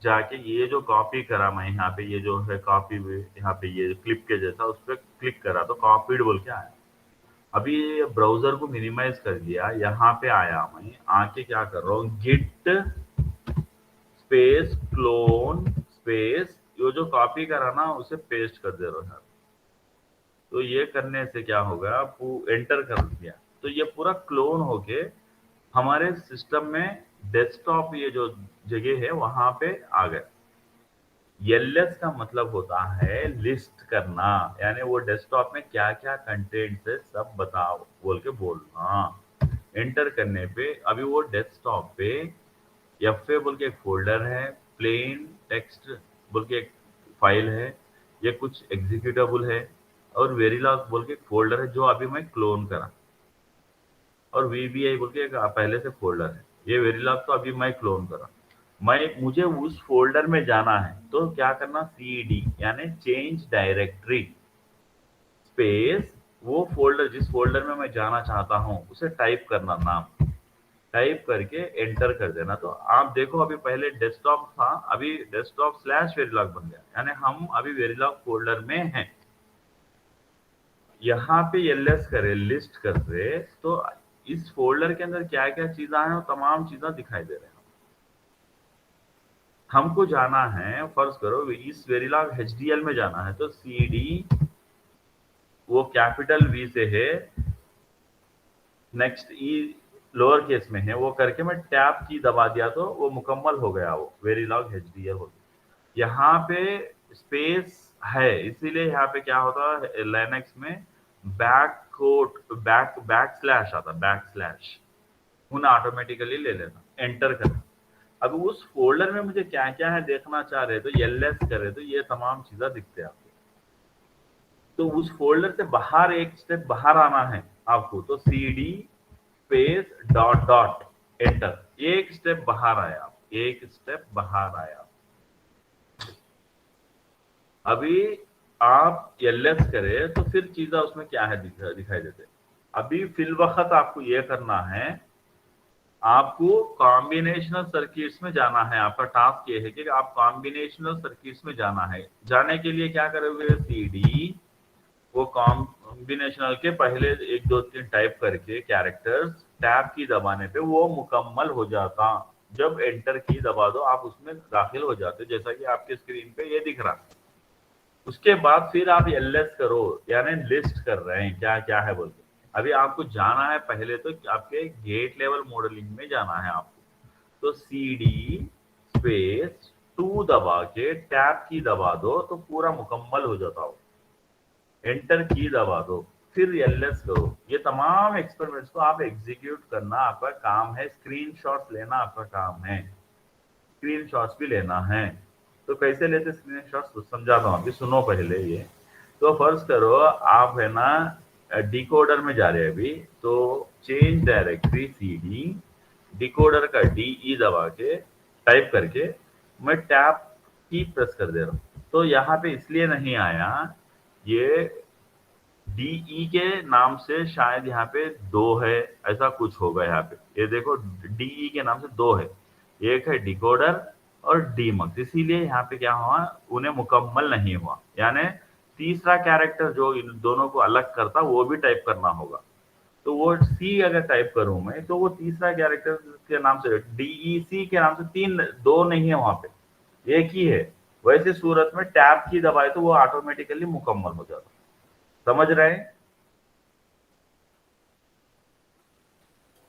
जाके ये जो कॉपी करा मैं यहाँ पे, ये जो है कॉपी, यहाँ पे ये क्लिप के जैसा, उस पर क्लिक करा तो कॉपीड बोल के आया। अभी ब्राउजर को मिनिमाइज कर दिया, यहाँ पे आया, मैं आके क्या कर रहा हूँ, गिट स्पेस क्लोन स्पेस, ये जो कॉपी करा ना उसे पेस्ट कर दे रहा है। तो ये करने से क्या होगा, एंटर कर दिया तो ये पूरा क्लोन होके हमारे सिस्टम में डेस्कटॉप, ये जो जगह है वहां पे आ गया। एलएस का मतलब होता है लिस्ट करना, यानी वो डेस्कटॉप में क्या क्या कंटेंट्स है सब बताओ बोल के बोलना। एंटर करने पे अभी वो डेस्कटॉप पे एफ बोल के एक फोल्डर है, प्लेन टेक्स्ट बोल के एक फाइल है, ये कुछ एग्जीक्यूटेबल है, और वेरीलॉग बोल के एक फोल्डर है जो अभी मैं क्लोन करा, और VBI बोल के एक पहले से फोल्डर है। ये वेरीलॉग तो अभी मैं क्लोन करा, मुझे उस फोल्डर में जाना है तो क्या करना, CD यानी चेंज डायरेक्टरी स्पेस, वो फोल्डर जिस फोल्डर में मैं जाना चाहता हूँ उसे टाइप करना, नाम टाइप करके एंटर कर देना। तो आप देखो अभी पहले डेस्कटॉप था, अभी डेस्कटॉप स्लैश वेरीलॉग बन गया, यानी हम अभी वेरीलॉग फोल्डर में हैं। यहाँ पे एलएस करे, लिस्ट कर रहे, तो इस फोल्डर के अंदर क्या क्या चीजें हैं वो तमाम चीजें दिखाई दे रहे हैं। हमको जाना है, फर्ज करो इस वेरीलॉग HDL में जाना है, तो CD वो कैपिटल V से है, नेक्स्ट E लोअर केस में है, वो करके मैं टैब की दबा दिया तो वो मुकम्मल हो गया, वो वेरीलॉग HDL हो गया। यहाँ पे स्पेस है, इसीलिए यहाँ पे क्या होता है लिनक्स में बैक स्लैश आता, बैक स्लैश उन्हें ऑटोमेटिकली ले लेना, एंटर करना। अब उस फोल्डर में मुझे क्या क्या है देखना चाह रहे तो एलएस करे तो ये तमाम चीजें दिखते हैं आपको। तो उस फोल्डर से बाहर एक स्टेप बाहर आना है आपको, तो CD space dot dot enter, एक स्टेप बाहर आया, एक स्टेप बाहर आया। अभी आप एलएस करें तो फिर चीजें उसमें क्या है दिखाई देते। अभी फिल वक्त आपको ये करना है, आपको कॉम्बिनेशनल सर्किट्स में जाना है। आपका टास्क ये है कि आप कॉम्बिनेशनल सर्किट्स में जाना है। जाने के लिए क्या करोगे, CD वो कॉम्बिनेशनल के पहले 1 2 3 टाइप करके कैरेक्टर्स टैब की दबाने पे वो मुकम्मल हो जाता। जब एंटर की दबा दो आप उसमें दाखिल हो जाते, जैसा कि आपके स्क्रीन पे ये दिख रहा। उसके बाद फिर आप एलएस करो, यानी लिस्ट कर रहे हैं क्या क्या है बोलते। अभी आपको जाना है पहले तो आपके गेट लेवल मॉडलिंग में जाना है आपको, तो CD स्पेस 2 दबा के टैब की दबा दो तो पूरा मुकम्मल हो जाता हो। एंटर की दबा दो, फिर एलएस करो। ये तमाम एक्सपेरिमेंट्स को आप एग्जीक्यूट करना आपका काम है, स्क्रीनशॉट्स लेना आपका काम है, स्क्रीनशॉट्स भी लेना है। तो कैसे लेते स्क्रीनशॉट्स तो समझाता हूँ, अभी सुनो पहले ये। तो फर्ज करो आप है ना डिकोडर में जा रहे हैं अभी, तो चेंज डायरेक्टरी CD डिकोडर का DE दबा के टाइप करके मैं टैब की प्रेस कर दे रहा हूँ। तो यहाँ पे इसलिए नहीं आया, ये DE के नाम से शायद यहाँ पे 2 है, ऐसा कुछ होगा यहाँ पे। ये देखो DE के नाम से 2 है, एक है डिकोडर और डीमक्स, इसीलिए यहाँ पे क्या हुआ, उन्हें मुकम्मल नहीं हुआ। यानी तीसरा कैरेक्टर जो इन दोनों को अलग करता वो भी टाइप करना होगा। तो वो C अगर टाइप करूं मैं तो वो तीसरा कैरेक्टर के नाम से DEC के नाम से 2 नहीं है, वहां पे एक ही है। वैसे सूरत में टैब की दबाए तो वो ऑटोमेटिकली मुकम्मल हो जाता। समझ रहे हैं?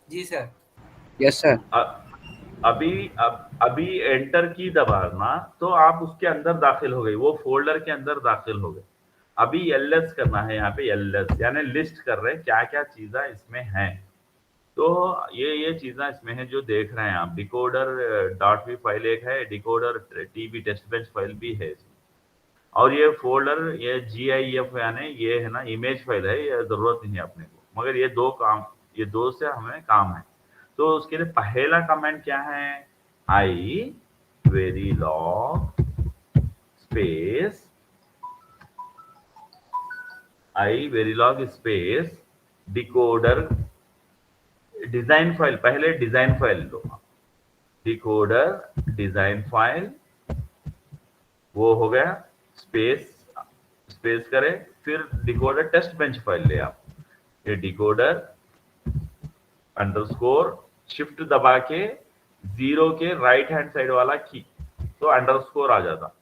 जी सर। Yes sir. अभी एंटर की दबाना तो आप उसके अंदर दाखिल हो गए, वो फोल्डर के अंदर दाखिल हो गए। अभी एलएस करना है, यहाँ पे एलएस यानी लिस्ट कर रहे हैं क्या क्या चीजें इसमें हैं। तो ये चीजें इसमें है जो देख रहे हैं आप। डिकोडर .v फाइल एक है, decoder TB test bench file भी है इसमें, और ये फोल्डर ये GIF यानी ये है ना इमेज फाइल है, ये जरूरत नहीं है अपने को, मगर ये 2 से हमें काम है। तो उसके लिए पहला कमेंट क्या है, I verilog space decoder design file, पहले डिजाइन फाइल लो, डिकोडर डिजाइन फाइल, वो हो गया, स्पेस स्पेस करें, फिर डिकोडर टेस्ट बेंच फाइल ले आप, ये डिकोडर अंडरस्कोर शिफ्ट दबा के जीरो के राइट हैंड साइड वाला की, तो अंडरस्कोर आ जाता।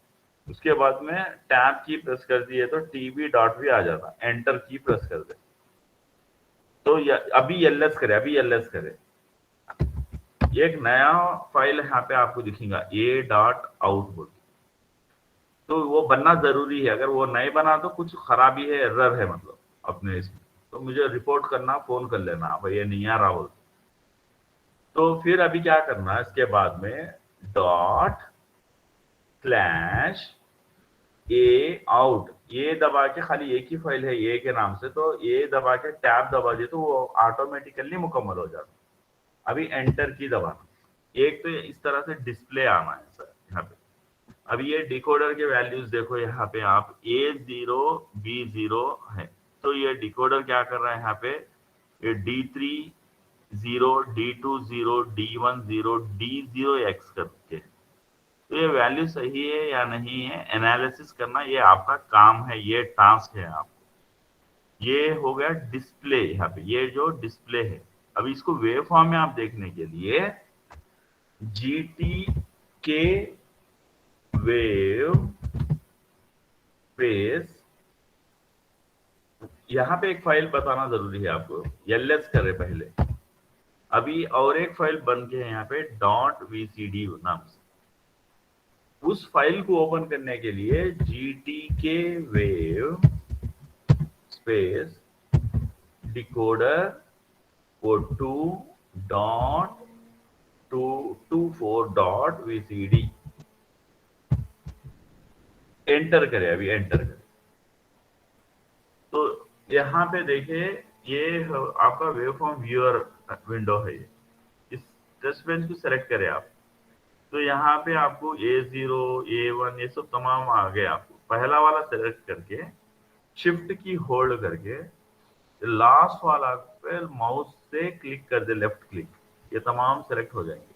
उसके बाद में टैब की प्रेस कर दिए तो टीबी डॉट भी आ जाता, एंटर की प्रेस कर दे तो अभी एलएस करे, अभी एलएस करे, एक नया फाइल यहाँ पे आपको दिखेगा ए डॉट आउटपुट, तो वो बनना जरूरी है, अगर वो नहीं बना तो कुछ खराबी है, एरर है मतलब अपने इसमें, तो मुझे रिपोर्ट करना, फोन कर लेना भाई ये नहीं आ रहा हो। तो फिर अभी क्या करना है, इसके बाद में डॉट स्लैश ए आउट, ये दबा के, खाली एक ही फाइल है ए के नाम से, तो ये दबा के टैब दबा दिए तो वो ऑटोमेटिकली मुकम्मल हो जाता। अभी एंटर की दबाना, एक तो इस तरह से डिस्प्ले आना है सर यहाँ पे। अब ये डिकोडर के वैल्यूज देखो यहाँ पे, आप A0 B0 है, तो ये डिकोडर क्या कर रहा है यहाँ पे, ये D3 0 D2 0 D1 0 D0 X करके, तो ये वैल्यू सही है या नहीं है एनालिसिस करना, ये आपका काम है, ये टास्क है आपको। ये हो गया डिस्प्ले, यहाँ पे ये जो डिस्प्ले है। अब इसको वेव फॉर्म में आप देखने के लिए GT के वेव स्पेस, यहाँ पे एक फाइल बताना जरूरी है आपको, एलएस करे पहले, अभी और एक फाइल बन के है यहाँ पे डॉट VCD नाम से, उस फाइल को ओपन करने के लिए GTK वेव स्पेस डिकोडर वो 2.224.VCD एंटर करें, अभी एंटर करें, तो यहाँ पे देखिए ये आपका वेवफॉर्म व्यूअर विंडो है, ये इस टेस्ट बेंच को सेलेक्ट करें आप, तो यहाँ पे आपको A0 A1 ये सब तमाम आ गए, आपको पहला वाला सेलेक्ट करके शिफ्ट की होल्ड करके लास्ट वाला पे माउस से क्लिक कर दे, लेफ्ट क्लिक, ये तमाम सेलेक्ट हो जाएंगे।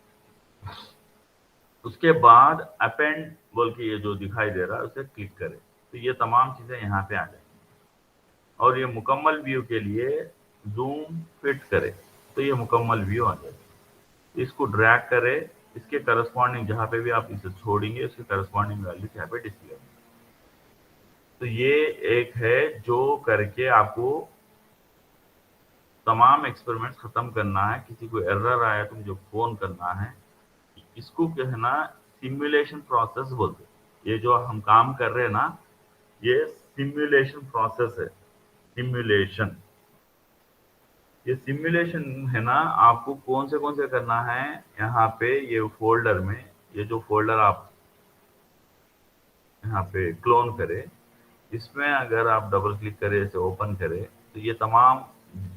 उसके बाद अपेंड बोल के ये जो दिखाई दे रहा है उसे क्लिक करें, तो ये तमाम चीजें यहाँ पे आ जाएंगी। और ये मुकम्मल व्यू के लिए जूम फिट करे तो ये मुकम्मल व्यू आ जाएगा। इसको ड्रैग करे, इसके करस्पॉन्डिंग जहाँ पे भी आप इसे छोड़ेंगे उसके करस्पॉन्डिंग वैल्यू यहाँ पे डिस्प्ले। तो ये एक है जो करके आपको तमाम एक्सपेरिमेंट्स खत्म करना है। किसी को एरर आया तो मुझे फोन करना है। इसको कहना सिमुलेशन प्रोसेस बोलते हैं। ये जो हम काम कर रहे हैं ना, ये सिमुलेशन प्रोसेस है। सिमुलेशन, ये सिमुलेशन है ना, आपको कौन से करना है, यहाँ पे ये फोल्डर में, ये जो फोल्डर आप यहाँ पे क्लोन करें, इसमें अगर आप डबल क्लिक करें, इसे ओपन करें, तो ये तमाम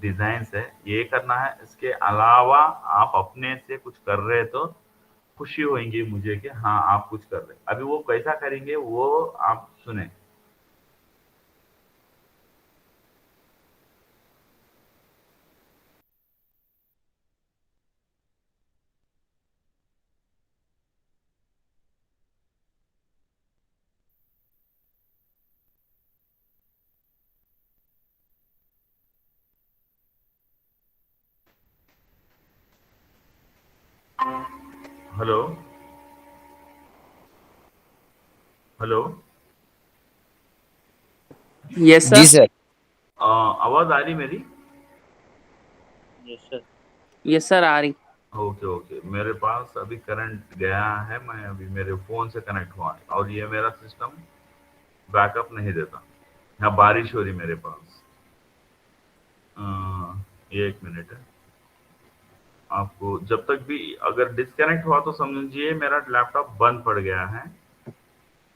डिजाइन्स है, ये करना है। इसके अलावा आप अपने से कुछ कर रहे तो खुशी होगी मुझे कि हाँ आप कुछ कर रहे। अभी वो कैसा करेंगे वो आप सुने। हेलो हेलो, यस जी सर। सर। आवाज आ रही मेरी? यस सर आ रही। ओके ओके, मेरे पास अभी करंट गया है, मैं अभी मेरे फोन से कनेक्ट हुआ है और ये मेरा सिस्टम बैकअप नहीं देता। यहाँ बारिश हो रही मेरे पास। ये एक मिनट है। आपको जब तक भी अगर डिस्कनेक्ट हुआ तो समझिए मेरा लैपटॉप बंद पड़ गया है।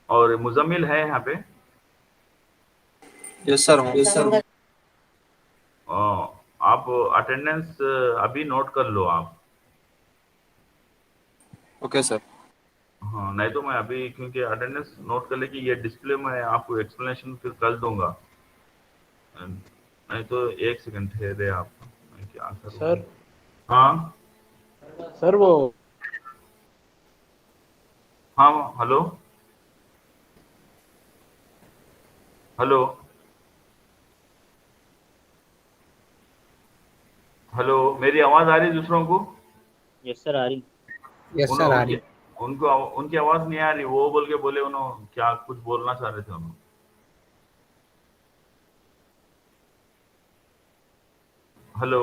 और मुजम्मिल है यहाँ पे? यस सर हूँ। आप अटेंडेंस अभी नोट कर लो आप। Okay sir. हाँ, नहीं तो मैं अभी, क्योंकि अटेंडेंस नोट कर ले कि ये डिस्प्ले में आपको एक्सप्लेनेशन फिर कर दूंगा। नहीं तो एक सेकंड ठहरे आप, मैं क्या करूँ। सर हाँ सर वो हाँ, हेलो हेलो हेलो, मेरी आवाज आ रही है दूसरों को? यस सर आ रही। यस सर आ उनकी रही। उनको उनकी आवाज नहीं आ रही, वो बोल के बोले उन्होंने क्या कुछ बोलना चाह रहे थे उन्होंने। हेलो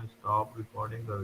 स्टॉप रिकॉर्डिंग कर